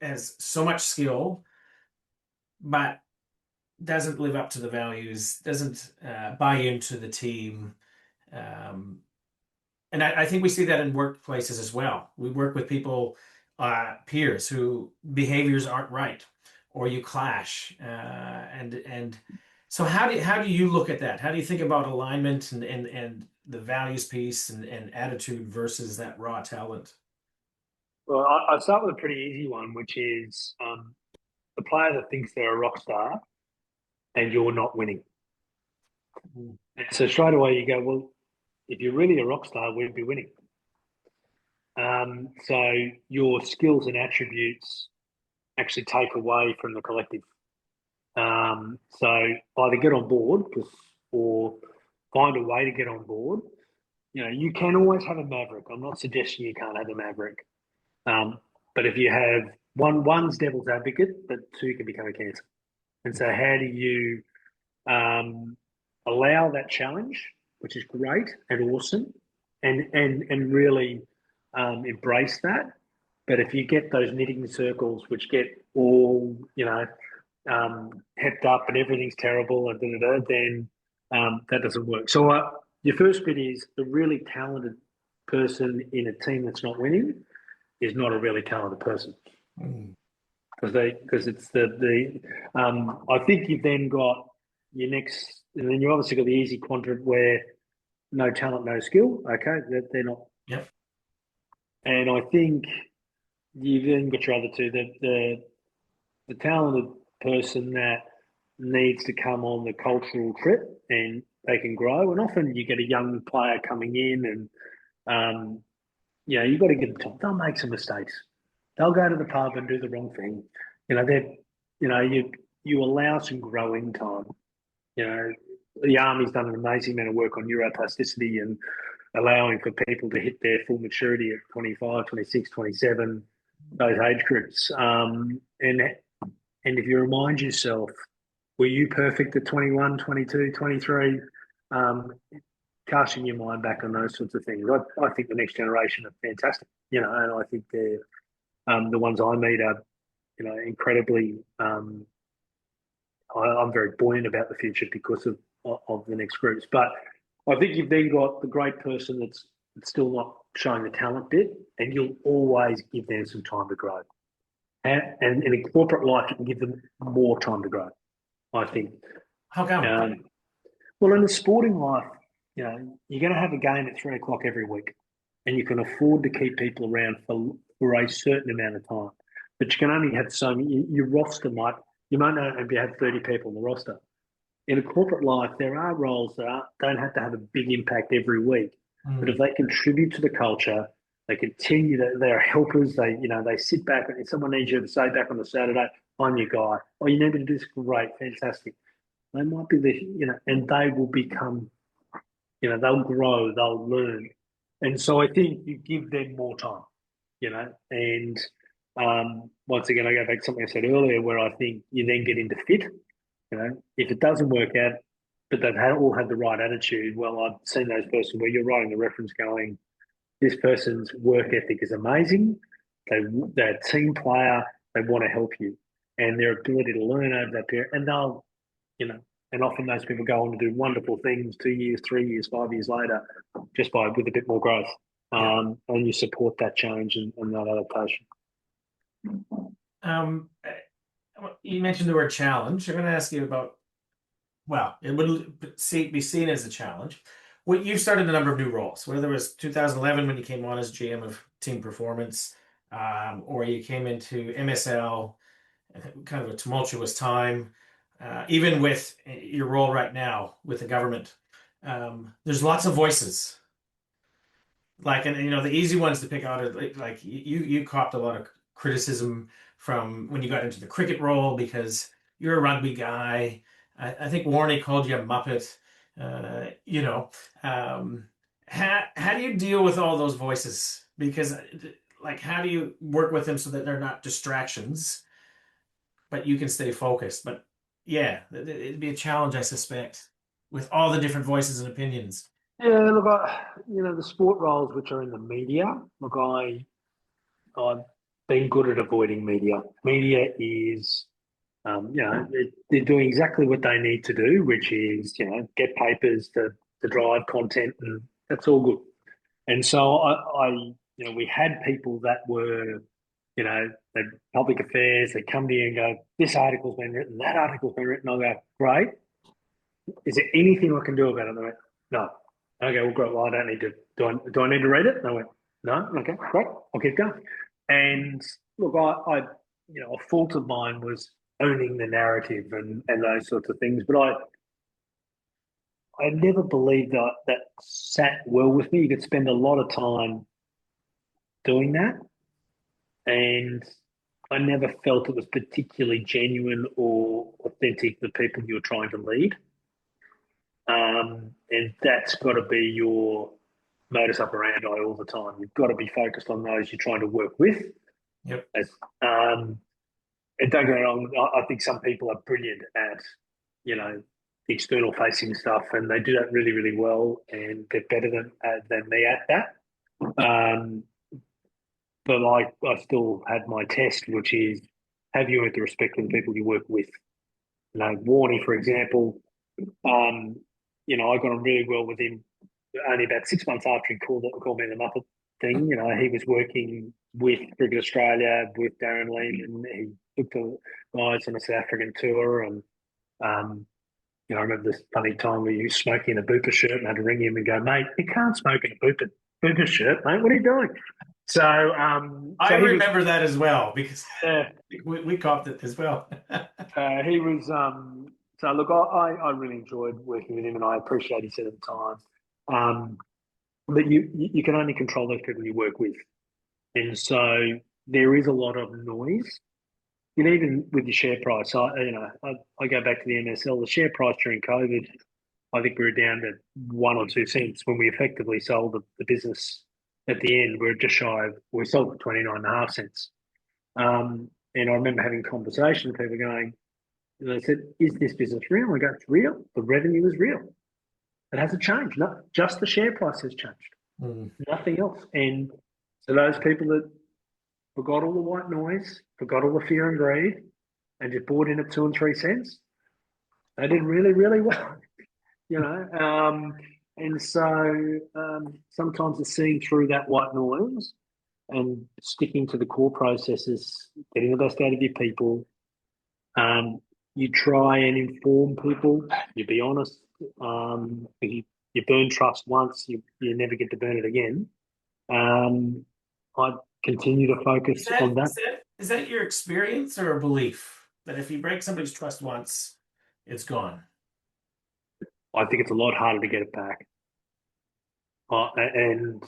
has so much skill, but doesn't live up to the values, doesn't buy into the team. And I think we see that in workplaces as well. We work with people, peers, who behaviors aren't right, or you clash. And so how do you look at that? How do you think about alignment and the values piece and attitude versus that raw talent? Well, I'll start with a pretty easy one, which is the player that thinks they're a rock star and you're not winning. And so straight away you go, well, if you're really a rock star, we'd be winning. So your skills and attributes actually take away from the collective. So either get on board or find a way to get on board. You know, you can always have a maverick. I'm not suggesting you can't have a maverick. But if you have one's devil's advocate, but two can become a cancer. And so how do you allow that challenge, which is great and awesome, and really embrace that? But if you get those knitting circles, which get all, you know, hepped up and everything's terrible and then that doesn't work. So Your first bit is the really talented person in a team that's not winning is not a really talented person. Mm. Because it's I think you've then got your next, and then you obviously got the easy quadrant where no talent, no skill. Okay, they're not. Yep. And I think you've then got your other two, the talented person that needs to come on the cultural trip and they can grow. And often you get a young player coming in and you've got to give them time. They'll make some mistakes. They'll go to the pub and do the wrong thing. You allow some growing time. The Army's done an amazing amount of work on neuroplasticity and allowing for people to hit their full maturity at 25, 26, 27, those age groups. And if you remind yourself, were you perfect at 21, 22, 23? Casting your mind back on those sorts of things. I think the next generation are fantastic, and I think they're the ones I meet are, incredibly. I'm very buoyant about the future because of the next groups. But I think you've then got the great person that's still not showing the talent bit, and you'll always give them some time to grow. And in corporate life, you can give them more time to grow, I think. How come? Well, in the sporting life, you're going to have a game at 3 o'clock every week, and you can afford to keep people around for a certain amount of time. But you can only have so many. Your roster you might not have 30 people on the roster. In a corporate life, there are roles that don't have to have a big impact every week, but if they contribute to the culture, they continue to, they're helpers. They sit back, and if someone needs you to say back on the Saturday, I'm your guy. Oh, you need me to do this? Great, fantastic. They might be and they will become, they'll grow, they'll learn. And so I think you give them more time, and once again, I go back to something I said earlier where I think you then get into fit. If it doesn't work out, but they've all had the right attitude, well, I've seen those persons where you're writing the reference going, this person's work ethic is amazing. They're a team player. They want to help you. And their ability to learn over that period. And they'll, and often those people go on to do wonderful things 2 years, 3 years, 5 years later, just with a bit more growth. And you support that change and that adaptation. You mentioned the word challenge. I'm going to ask you about, well, it would be seen as a challenge. You've started a number of new roles, whether it was 2011 when you came on as GM of Team Performance, or you came into MSL, kind of a tumultuous time, even with your role right now with the government. There's lots of voices. The easy ones to pick out are like you copped a lot of criticism from when you got into the cricket role because you're a rugby guy. I think Warnie called you a muppet. How do you deal with all those voices? Because how do you work with them so that they're not distractions, but you can stay focused? But yeah, it'd be a challenge, I suspect, with all the different voices and opinions. Yeah, look, the sport roles which are in the media, look, I've been good at avoiding media. Media is, they're doing exactly what they need to do, which is, get papers to drive content, and that's all good. And so we had people that were, the public affairs, they come to you and go, this article's been written, that article's been written. I'll go, great. Is there anything I can do about it? And they went, no. Okay, well, great. Well, I don't need to. Do I need to read it? And I went, no. Okay, great. I'll keep going. And look, a fault of mine was owning the narrative and those sorts of things. But I never believed that sat well with me. You could spend a lot of time doing that, and I never felt it was particularly genuine or authentic, the people you're trying to lead. And that's got to be your modus operandi all the time. You've got to be focused on those you're trying to work with. Yep. And don't get me wrong, I think some people are brilliant at, external facing stuff, and they do that really, really well, and they're better than me at that. But I still had my test, which is, have you earned the respect of the people you work with? Warnie, for example, I got on really well with him only about 6 months after he called me the Muppet thing. You know, he was working with Cricket Australia with Darren Lehman. He took the guys on a South African tour, and you know, I remember this funny time where you were smoking in a Booper shirt and I had to ring him and go, mate, you can't smoke in a Booper shirt, mate. What are you doing? So, I remember that as well because yeah, we copped it as well. he was. So look, I really enjoyed working with him, and I appreciate his set of time. But you can only control those people you work with, and so there is a lot of noise. And even with your share price, I go back to the MSL. The share price during COVID, I think we were down to 1 or 2 cents when we effectively sold the business. At the end, we were just shy of, we sold for 29.5 cents. And I remember having conversations with people going, they said, is this business real? I go, it's real. The revenue is real. It hasn't changed. Not just the share price has changed. Nothing else. And so those people that forgot all the white noise, forgot all the fear and greed, and just bought in at 2 and 3 cents, they did really, really well. You know, and so sometimes it's seeing through that white noise and sticking to the core processes, getting the best out of your people. You try and inform people. You be honest. You burn trust once, you never get to burn it again. I continue to focus on that. Is that your experience or a belief that if you break somebody's trust once, it's gone? I think it's a lot harder to get it back. And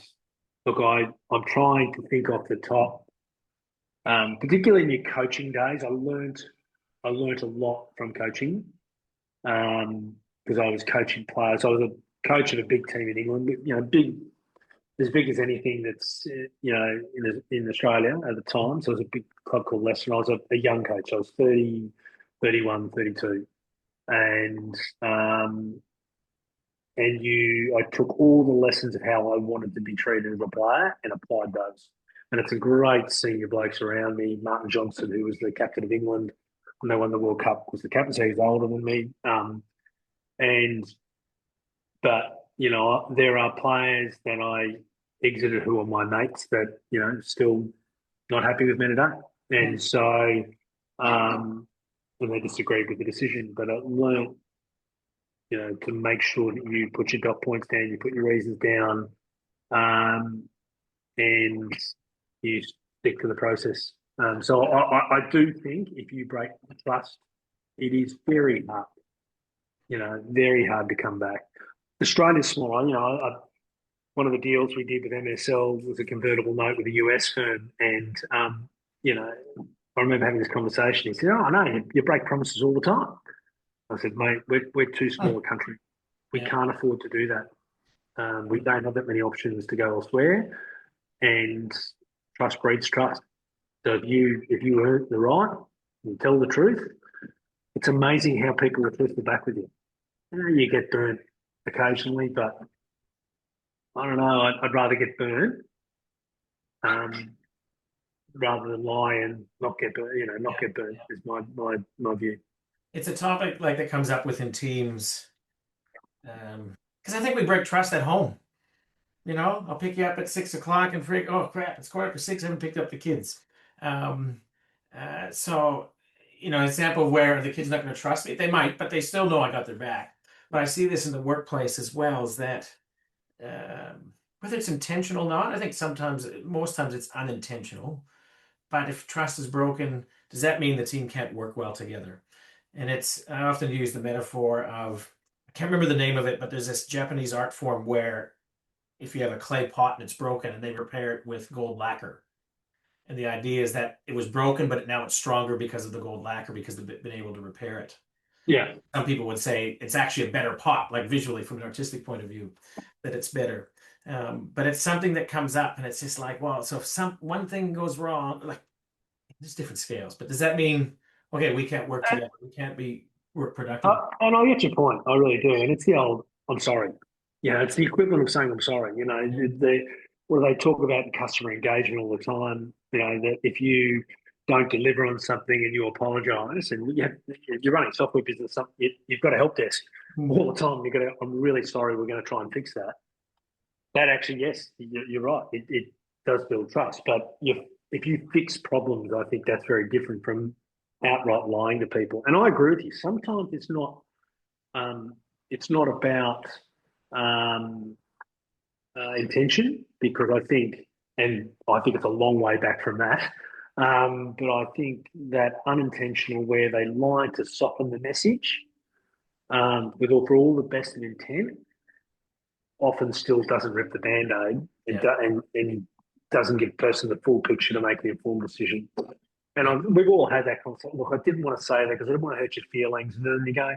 look, I'm trying to think off the top, particularly in your coaching days. I learned a lot from coaching because I was coaching players. I was a coach of a big team in England, you know, as big as anything that's you know in Australia at the time. So it was a big club called Leicester. I was a young coach. I was 30, 31, 32, and I took all the lessons of how I wanted to be treated as a player and applied those. And it's a great senior blokes around me. Martin Johnson, who was the captain of England when they won the World Cup, was the captain, so he's older than me. But you know, there are players that I exited who are my mates that you know still not happy with me today, and so and they disagreed with the decision. But I learned, you know, to make sure that you put your dot points down, you put your reasons down, and you stick to the process. So I do think if you break trust, it is very hard, you know, very hard to come back. Australia's small. You know, one of the deals we did with MSL was a convertible note with a US firm, and you know, I remember having this conversation. He said, "Oh, I know you break promises all the time." I said, "Mate, we're too small a country. We can't afford to do that. We don't have that many options to go elsewhere, and trust breeds trust. So if you earn the right and tell the truth, it's amazing how people will twist the back with you. You know, you get burnt occasionally, but I don't know. I'd rather get burnt rather than lie and not get burnt. You know, not get burnt is my view. It's a topic like that comes up within teams because I think we break trust at home. You know, I'll pick you up at 6 o'clock and freak. Oh crap! It's 6:15. I haven't picked up the kids. So, you know, an example where the kid's not going to trust me. They might, but they still know I got their back. But I see this in the workplace as well. Is that whether it's intentional or not? I think most times it's unintentional. But if trust is broken, does that mean the team can't work well together? And I often use the metaphor of, I can't remember the name of it, but there's this Japanese art form where if you have a clay pot and it's broken and they repair it with gold lacquer. And the idea is that it was broken, but now it's stronger because of the gold lacquer because they've been able to repair it. Yeah. Some people would say it's actually a better pot, like visually from an artistic point of view, that it's better. But it's something that comes up and it's just like, well, so if one thing goes wrong, like there's different scales, but does that mean, okay, we can't work together. We can't work productive. And I get your point. I really do. And it's the old, I'm sorry. You know, it's the equivalent of saying I'm sorry. You know, what do they talk about in customer engagement all the time? You know, that if you don't deliver on something and you apologise, and you're running a software business, you've got a help desk all the time. I'm really sorry. We're going to try and fix that. That actually, yes, you're right. It does build trust, but if you fix problems, I think that's very different from outright lying to people. And I agree with you. Sometimes um, it's not about um, intention because I think it's a long way back from that. But I think that unintentional, where they lie to soften the message, for all the best of intent, often still doesn't rip the band-aid and doesn't give a person the full picture to make the informed decision. And we've all had that concept. Look, I didn't want to say that because I didn't want to hurt your feelings. And then you go,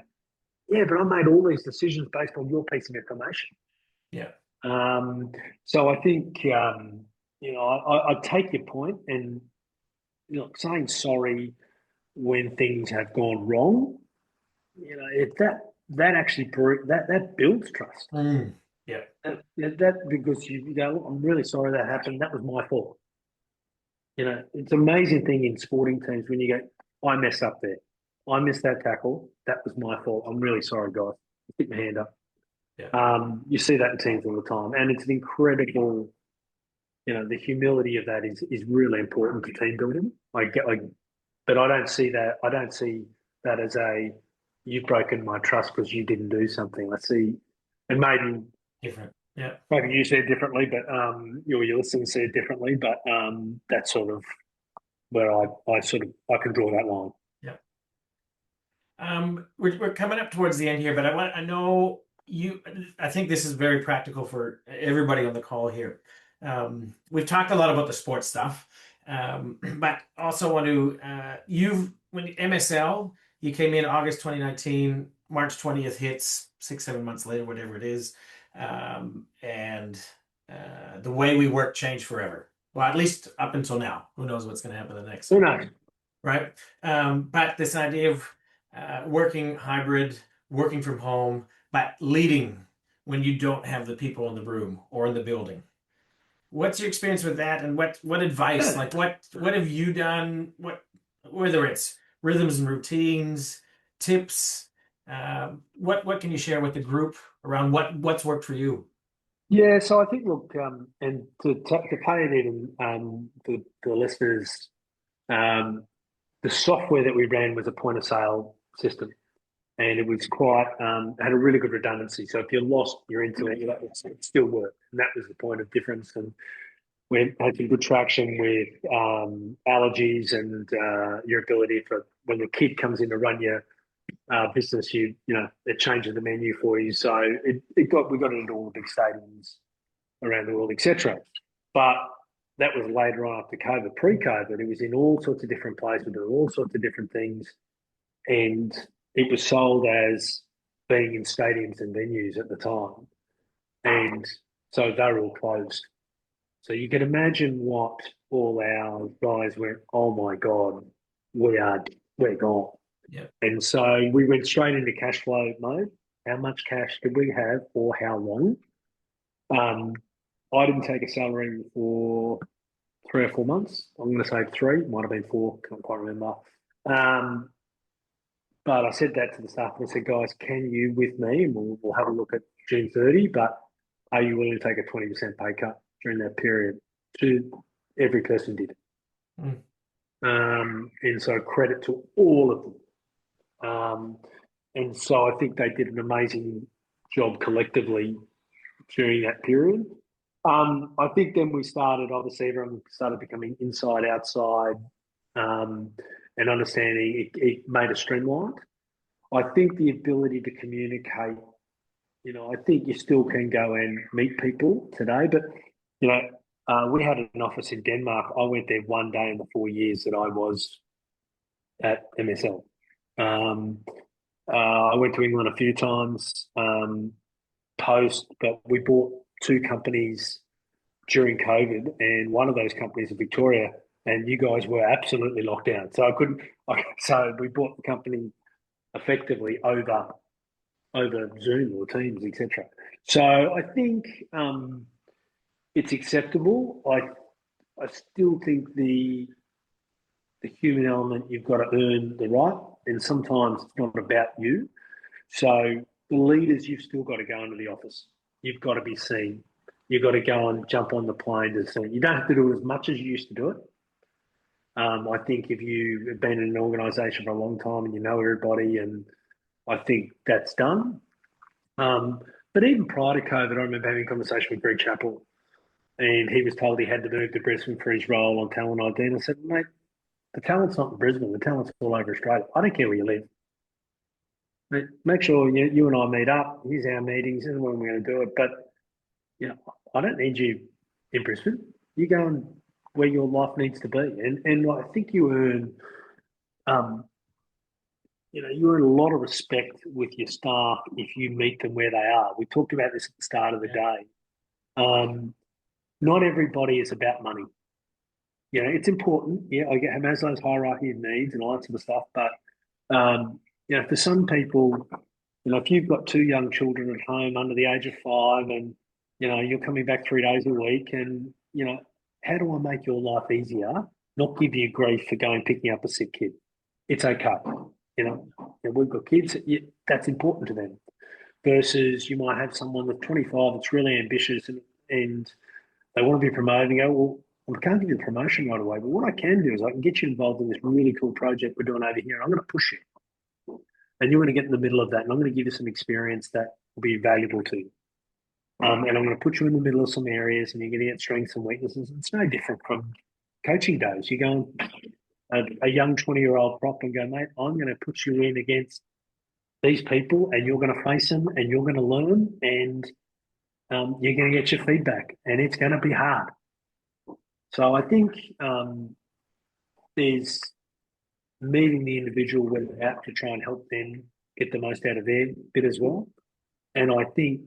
yeah, but I made all these decisions based on your piece of information. Yeah. So I think, I take your point, and saying sorry when things have gone wrong, if that actually that builds trust. Yeah. That because you go, I'm really sorry that happened. That was my fault. It's an amazing thing in sporting teams when you go, I messed up there. I missed that tackle. That was my fault. I'm really sorry, guys. Stick my hand up. Yeah. You see that in teams all the time, and it's an incredible. The humility of that is really important to team building. But I don't see that. I don't see that as you've broken my trust because you didn't do something. I see, and maybe Different. Yeah. maybe you see it differently, but your listeners see it differently. But that's sort of where I can draw that line. Yeah. We're coming up towards the end here, but I know you. I think this is very practical for everybody on the call here. We've talked a lot about the sports stuff, but also want to when MSL, you came in August 2019, March 20th hits 6-7 months later, whatever it is, and the way we work changed forever. Well, at least up until now. Who knows what's going to happen the next? Who knows? Right. But this idea of working hybrid, working from home, but leading when you don't have the people in the room or in the building. What's your experience with that, and what advice, like what have you done? Whether it's rhythms and routines, tips, what can you share with the group around what's worked for you? Yeah, so I think, look, and to pay it in for the listeners, the software that we ran was a point of sale system, and it was quite had a really good redundancy. So if you're lost, you're into it, it still worked, and that was the point of difference. And we had some good traction with allergies and your ability for when the kid comes in to run your business, it changes the menu for you. So we got it into all the big stadiums around the world, etc. But that was later on after COVID. Pre-COVID, it was in all sorts of different places, doing all sorts of different things, and it was sold as being in stadiums and venues at the time, and so they were all closed. So you can imagine what all our guys went, oh my God, we're gone. Yeah. And so we went straight into cash flow mode. How much cash did we have for how long? I didn't take a salary for 3 or 4 months. I'm going to say 3, might have been 4, can't quite remember. But I said that to the staff, and I said, guys, can you with me, and we'll have a look at June 30, but are you willing to take a 20% pay cut during that period? Every person did. And so credit to all of them. And so I think they did an amazing job collectively during that period. I think then we started, obviously, everyone started becoming inside, outside, and understanding it made us streamlined. I think the ability to communicate, I think you still can go and meet people today, but, we had an office in Denmark. I went there one day in the 4 years that I was at MSL. I went to England a few times post, but we bought 2 companies during COVID, and one of those companies in Victoria, and you guys were absolutely locked down. So so we bought the company effectively over Zoom or Teams, etc. So I think it's acceptable. I still think the human element, you've got to earn the right, and sometimes it's not about you. So the leaders, you've still got to go into the office. You've got to be seen. you've got to go and jump on the plane to see. You don't have to do it as much as you used to do it. I think if you have been in an organisation for a long time and you know everybody, and I think that's done. Um, but even prior to COVID, I remember having a conversation with Greg Chappell, and he was told he had to move to Brisbane for his role on talent ID. And I said, mate, the talent's not in Brisbane. The talent's all over Australia. I don't care where you live. Make sure you and I meet up. Here's our meetings. This is when we're going to do it. But I don't need you in Brisbane. You go and where your life needs to be, and I think you earn, um, you earn a lot of respect with your staff if you meet them where they are. We talked about this at the start of the day. Not everybody is about money. It's important. Yeah, I get Maslow's hierarchy of needs and all that sort of stuff. But for some people, if you've got two young children at home under the age of 5, and you're coming back 3 days a week, and how do I make your life easier? Not give you grief for going picking up a sick kid. It's okay. And we've got kids. That's important to them. Versus you might have someone that's 25 that's really ambitious and they want to be promoted and go, well, I can't give you the promotion right away, but what I can do is I can get you involved in this really cool project we're doing over here. I'm going to push you. And you're going to get in the middle of that, and I'm going to give you some experience that will be valuable to you. And I'm going to put you in the middle of some areas, and you're going to get strengths and weaknesses. It's no different from coaching days. You go a young 20-year-old prop and go, mate, I'm going to put you in against these people, and you're going to face them, and you're going to learn, and you're going to get your feedback, and it's going to be hard. So I think there's meeting the individual where they're out to try and help them get the most out of their bit as well. And I think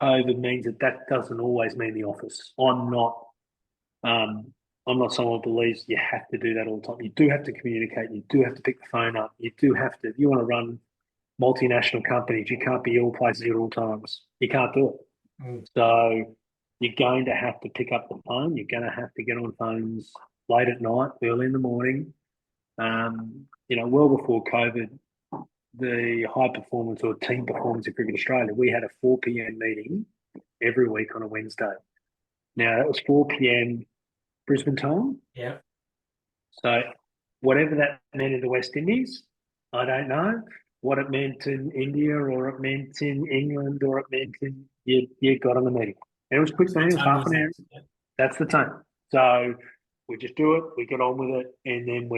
COVID means that doesn't always mean the office. I'm not someone who believes you have to do that all the time. You do have to communicate. You do have to pick the phone up. You do have to. If you want to run multinational companies, you can't be all places at all times. You can't do it. So you're going to have to pick up the phone. You're going to have to get on phones late at night, early in the morning. Well before COVID, the high performance or team performance of Cricket Australia, we had a 4 p.m. meeting every week on a Wednesday. Now, that was 4 p.m. Brisbane time. Yeah. So whatever that meant in the West Indies, I don't know. What it meant in India, or it meant in England, or it meant in, you got on the meeting. And it was quick meeting, half an hour. Yeah. That's the time. So we just do it, we get on with it, and then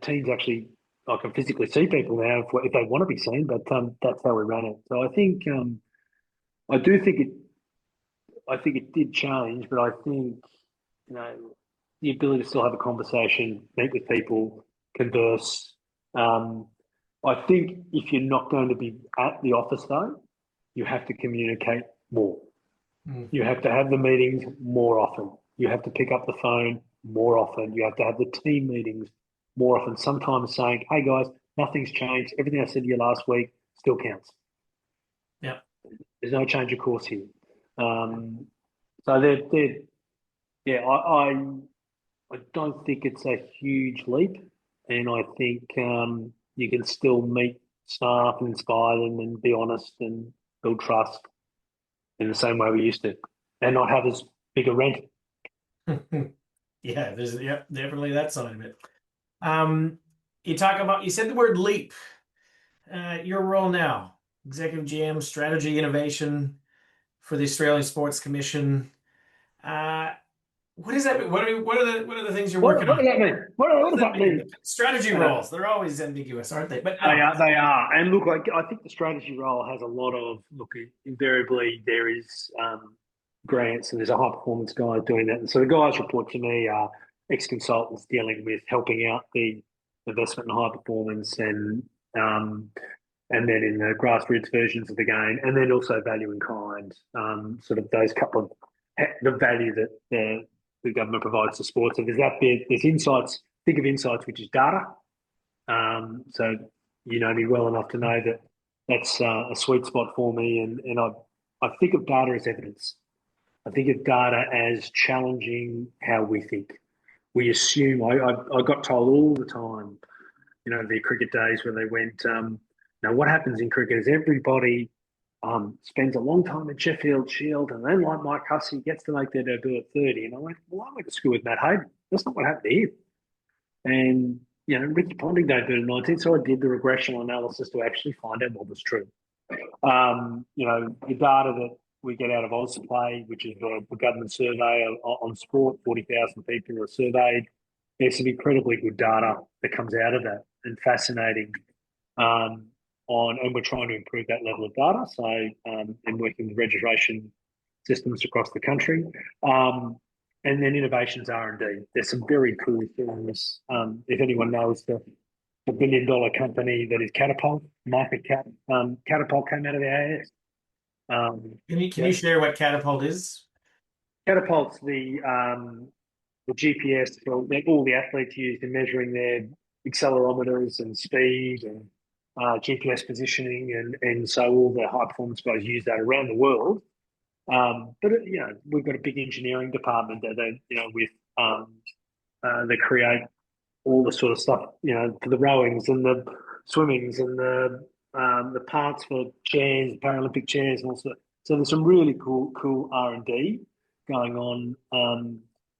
teams actually, I can physically see people now if they want to be seen, but that's how we run it. So I think, I think it did change, but I think, the ability to still have a conversation, meet with people, converse. I think if you're not going to be at the office, though, you have to communicate more. You have to have the meetings more often. You have to pick up the phone more often. You have to have the team meetings more often. Sometimes saying, hey, guys, nothing's changed. Everything I said to you last week still counts. Yeah. There's no change of course here. So I don't think it's a huge leap. And I think you can still meet staff and inspire them and be honest and build trust in the same way we used to, and not have as big a rent. Yeah, there's definitely that side of it. You said the word leap. Your role now, Executive GM, Strategy Innovation for the Australian Sports Commission. What does that mean? What are the things you're working on? What does that mean? What does that mean? Strategy roles. They're always ambiguous, aren't they? But they are. And look, I think the strategy role has a lot of invariably there is grants, and there's a high performance guy doing that. And so the guys report to me are ex-consultants dealing with helping out the investment in high performance and then in the grassroots versions of the game, and then also value in kind, sort of those couple of the value that the government provides to sports. So there's that bit. There's insights. Think of insights, which is data. So you know me well enough to know that that's a sweet spot for me, and I think of data as evidence. I think of data as challenging how we think. We assume. I got told all the time, the cricket days when they went. Now, what happens in cricket is everybody spends a long time in Sheffield Shield, and then like Mike Hussey gets to make their debut at 30. And I went, well, I went to school with Matt Hayden. That's not what happened to him. And, Ricky Ponting debuted at 19, so I did the regression analysis to actually find out what was true. The data that we get out of AusPlay, which is a government survey on sport, 40,000 people are surveyed. There's some incredibly good data that comes out of that and fascinating. And we're trying to improve that level of data. So, and working with registration systems across the country. And then innovations R&D. There's some very cool things. If anyone knows the billion-dollar company that is Catapult, market cap, Catapult came out of the AS. Can you share what Catapult is? Catapult's the GPS for all the athletes use in measuring their accelerometers and speed and GPS positioning, and so all the high performance guys use that around the world. But we've got a big engineering department that they create all the sort of stuff, for the rowings and the swimmings and the parts for chairs, Paralympic chairs, and also. So there's some really cool R&D going on,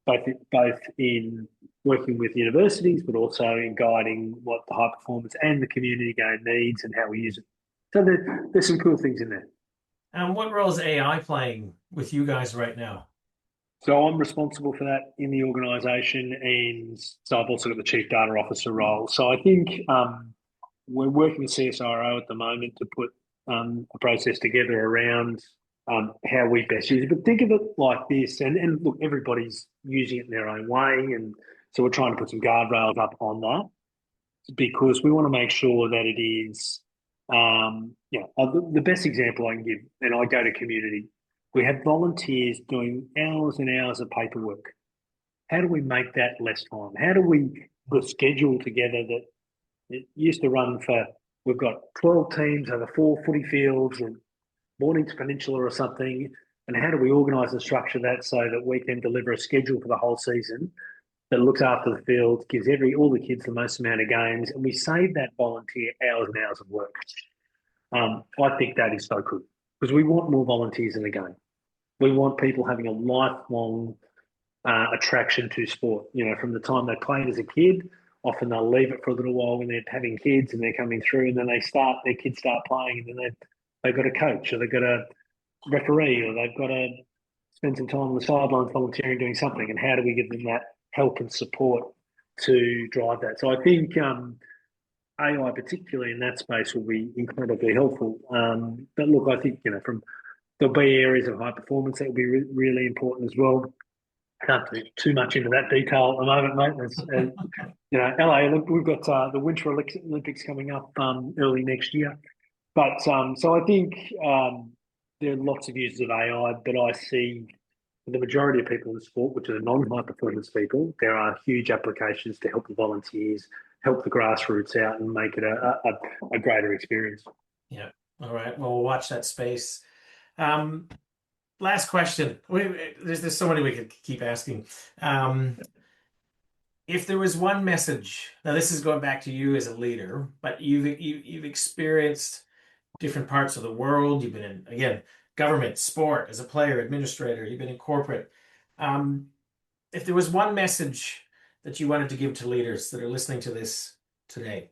both in working with universities, but also in guiding what the high performance and the community game needs and how we use it. So there's some cool things in there. And what role is AI playing with you guys right now? So I'm responsible for that in the organisation, and so I've also got the chief data officer role. So I think we're working with CSIRO at the moment to put a process together around how we best use it. But think of it like this, and look, everybody's using it in their own way, and so we're trying to put some guardrails up on that because we want to make sure that it is, the best example I can give, and I go to community, we have volunteers doing hours and hours of paperwork. How do we make that less time? How do we put a schedule together that it used to run for, we've got 12 teams over 4 footy fields and Mornington Peninsula or something, and how do we organise and structure that so that we can deliver a schedule for the whole season that looks after the field, gives all the kids the most amount of games, and we save that volunteer hours and hours of work. I think that is so cool because we want more volunteers in the game. We want people having a lifelong attraction to sport. From the time they played as a kid, often they'll leave it for a little while when they're having kids and they're coming through, and then their kids start playing, and then they've got a coach or they've got a referee or they've got to spend some time on the sidelines volunteering doing something. And how do we give them that help and support to drive that? So I think AI, particularly in that space, will be incredibly helpful. But look, I think, there'll be areas of high performance that will be really important as well. I can't do too much into that detail at the moment, mate. LA, look, we've got the Winter Olympics coming up early next year. But so I think there are lots of uses of AI, but I see for the majority of people in sport, which are the non-high performance people, there are huge applications to help the volunteers, help the grassroots out and make it a greater experience. Yeah. All right. Well, we'll watch that space. Last question. There's so many we could keep asking. If there was one message, now this is going back to you as a leader, but you've experienced different parts of the world. You've been in, again, government, sport, as a player, administrator. You've been in corporate. If there was one message that you wanted to give to leaders that are listening to this today,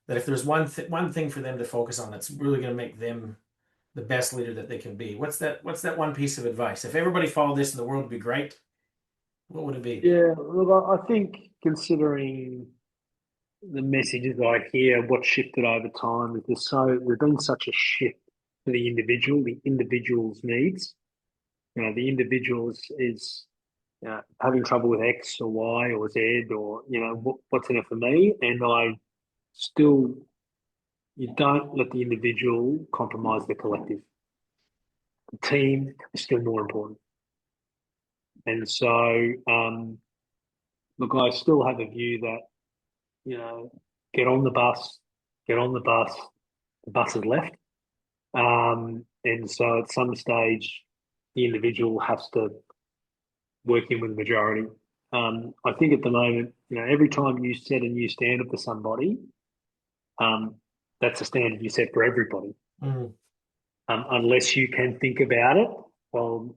that if there's one thing for them to focus on that's really going to make them the best leader that they can be, what's that one piece of advice? If everybody followed this, and the world would be great, what would it be? Yeah, look, I think considering the messages I hear, what shifted over time is there's been such a shift to the individual's needs. The individual is having trouble with X or Y or Z or what's in it for me, and you don't let the individual compromise the collective. The team is still more important. And so, look, I still have a view that, get on the bus, the bus has left. And so at some stage, the individual has to work in with the majority. I think at the moment, every time you set a new standard for somebody, that's a standard you set for everybody. Mm. unless you can think about it. Well,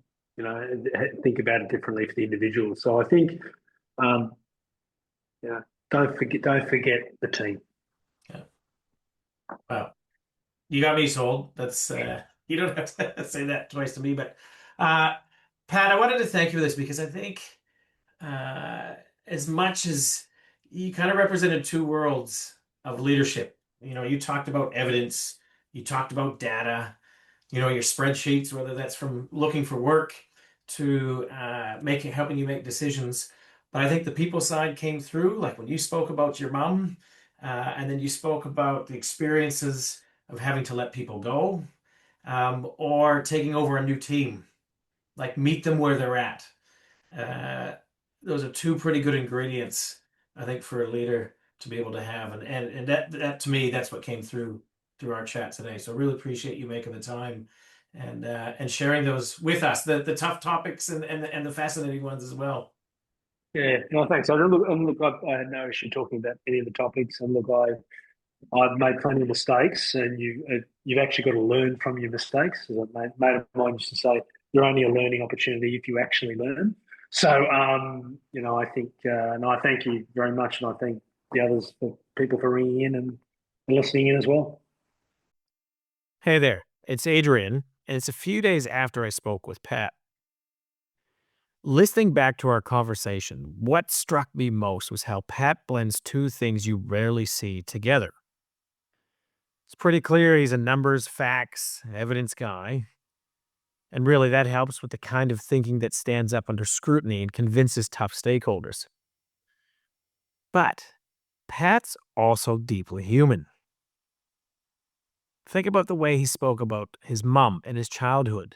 think about it differently for the individual. So I think, um, don't forget the team. Yeah. Wow. You got me sold. That's you don't have to say that twice to me, but Pat, I wanted to thank you for this because I think as much as you kind of represented two worlds of leadership, you talked about evidence, you talked about data, your spreadsheets, whether that's from looking for work to helping you make decisions. But I think the people side came through, like when you spoke about your mom, and then you spoke about the experiences of having to let people go, or taking over a new team, like meet them where they're at. Uh, those are two pretty good ingredients, I think, for a leader to be able to have, and that to me, that's what came through our chat today. So I really appreciate you making the time and sharing those with us, the tough topics and the fascinating ones as well. Yeah, no, thanks. I had no issue talking about any of the topics. And look, I've made plenty of mistakes, and you've actually got to learn from your mistakes. As a mate of mine used to say, you're only a learning opportunity if you actually learn. So, I think, and I thank you very much, and I thank the others for people for ringing in and listening in as well. Hey there, it's Adrian, and it's a few days after I spoke with Pat. Listening back to our conversation, what struck me most was how Pat blends two things you rarely see together. It's pretty clear he's a numbers, facts, evidence guy. And really, that helps with the kind of thinking that stands up under scrutiny and convinces tough stakeholders. But Pat's also deeply human. Think about the way he spoke about his mom and his childhood,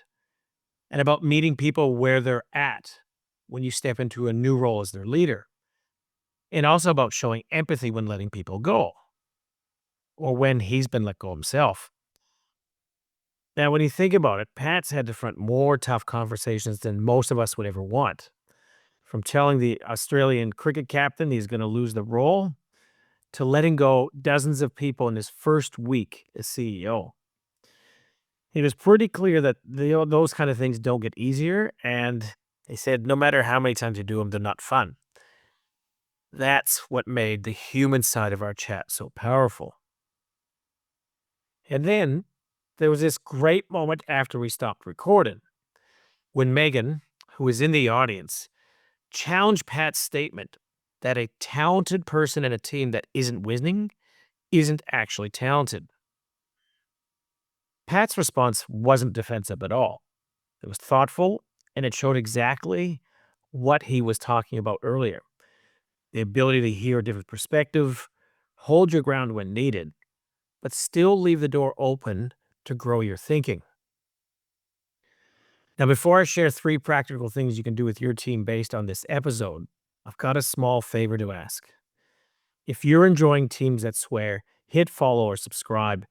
and about meeting people where they're at when you step into a new role as their leader, and also about showing empathy when letting people go, or when he's been let go himself. Now, when you think about it, Pat's had to front more tough conversations than most of us would ever want. From telling the Australian cricket captain he's going to lose the role, to letting go dozens of people in his first week as CEO. It was pretty clear that those kind of things don't get easier, and he said no matter how many times you do them, they're not fun. That's what made the human side of our chat so powerful. And then there was this great moment after we stopped recording, when Megan, who was in the audience, challenged Pat's statement that a talented person in a team that isn't winning isn't actually talented. Pat's response wasn't defensive at all. It was thoughtful, and it showed exactly what he was talking about earlier. The ability to hear a different perspective, hold your ground when needed, but still leave the door open to grow your thinking. Now, before I share 3 practical things you can do with your team based on this episode, I've got a small favor to ask. If you're enjoying Teams That Swear, hit follow or subscribe.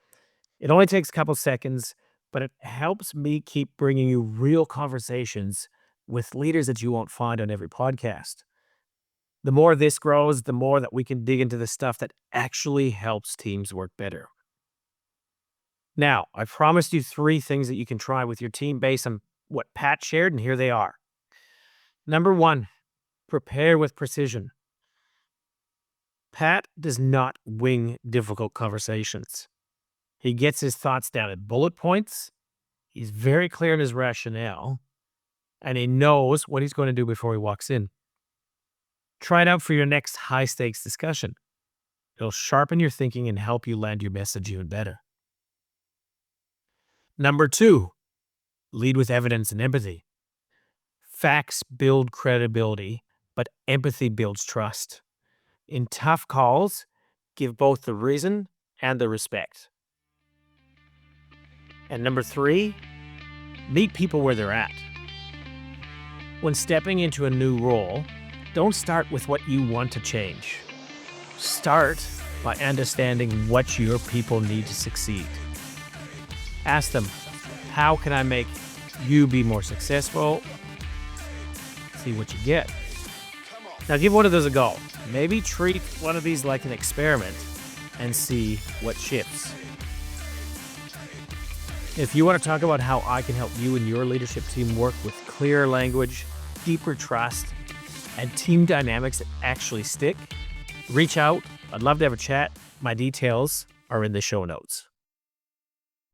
It only takes a couple seconds, but it helps me keep bringing you real conversations with leaders that you won't find on every podcast. The more this grows, the more that we can dig into the stuff that actually helps teams work better. Now, I promised you 3 things that you can try with your team based on what Pat shared, and here they are. Number 1, prepare with precision. Pat does not wing difficult conversations. He gets his thoughts down at bullet points, he's very clear in his rationale, and he knows what he's going to do before he walks in. Try it out for your next high-stakes discussion. It'll sharpen your thinking and help you land your message even better. Number 2, lead with evidence and empathy. Facts build credibility, but empathy builds trust. In tough calls, give both the reason and the respect. And number 3, meet people where they're at. When stepping into a new role, don't start with what you want to change. Start by understanding what your people need to succeed. Ask them, how can I make you be more successful? See what you get. Now give one of those a go. Maybe treat one of these like an experiment and see what shifts. If you want to talk about how I can help you and your leadership team work with clearer language, deeper trust, and team dynamics that actually stick, reach out. I'd love to have a chat. My details are in the show notes.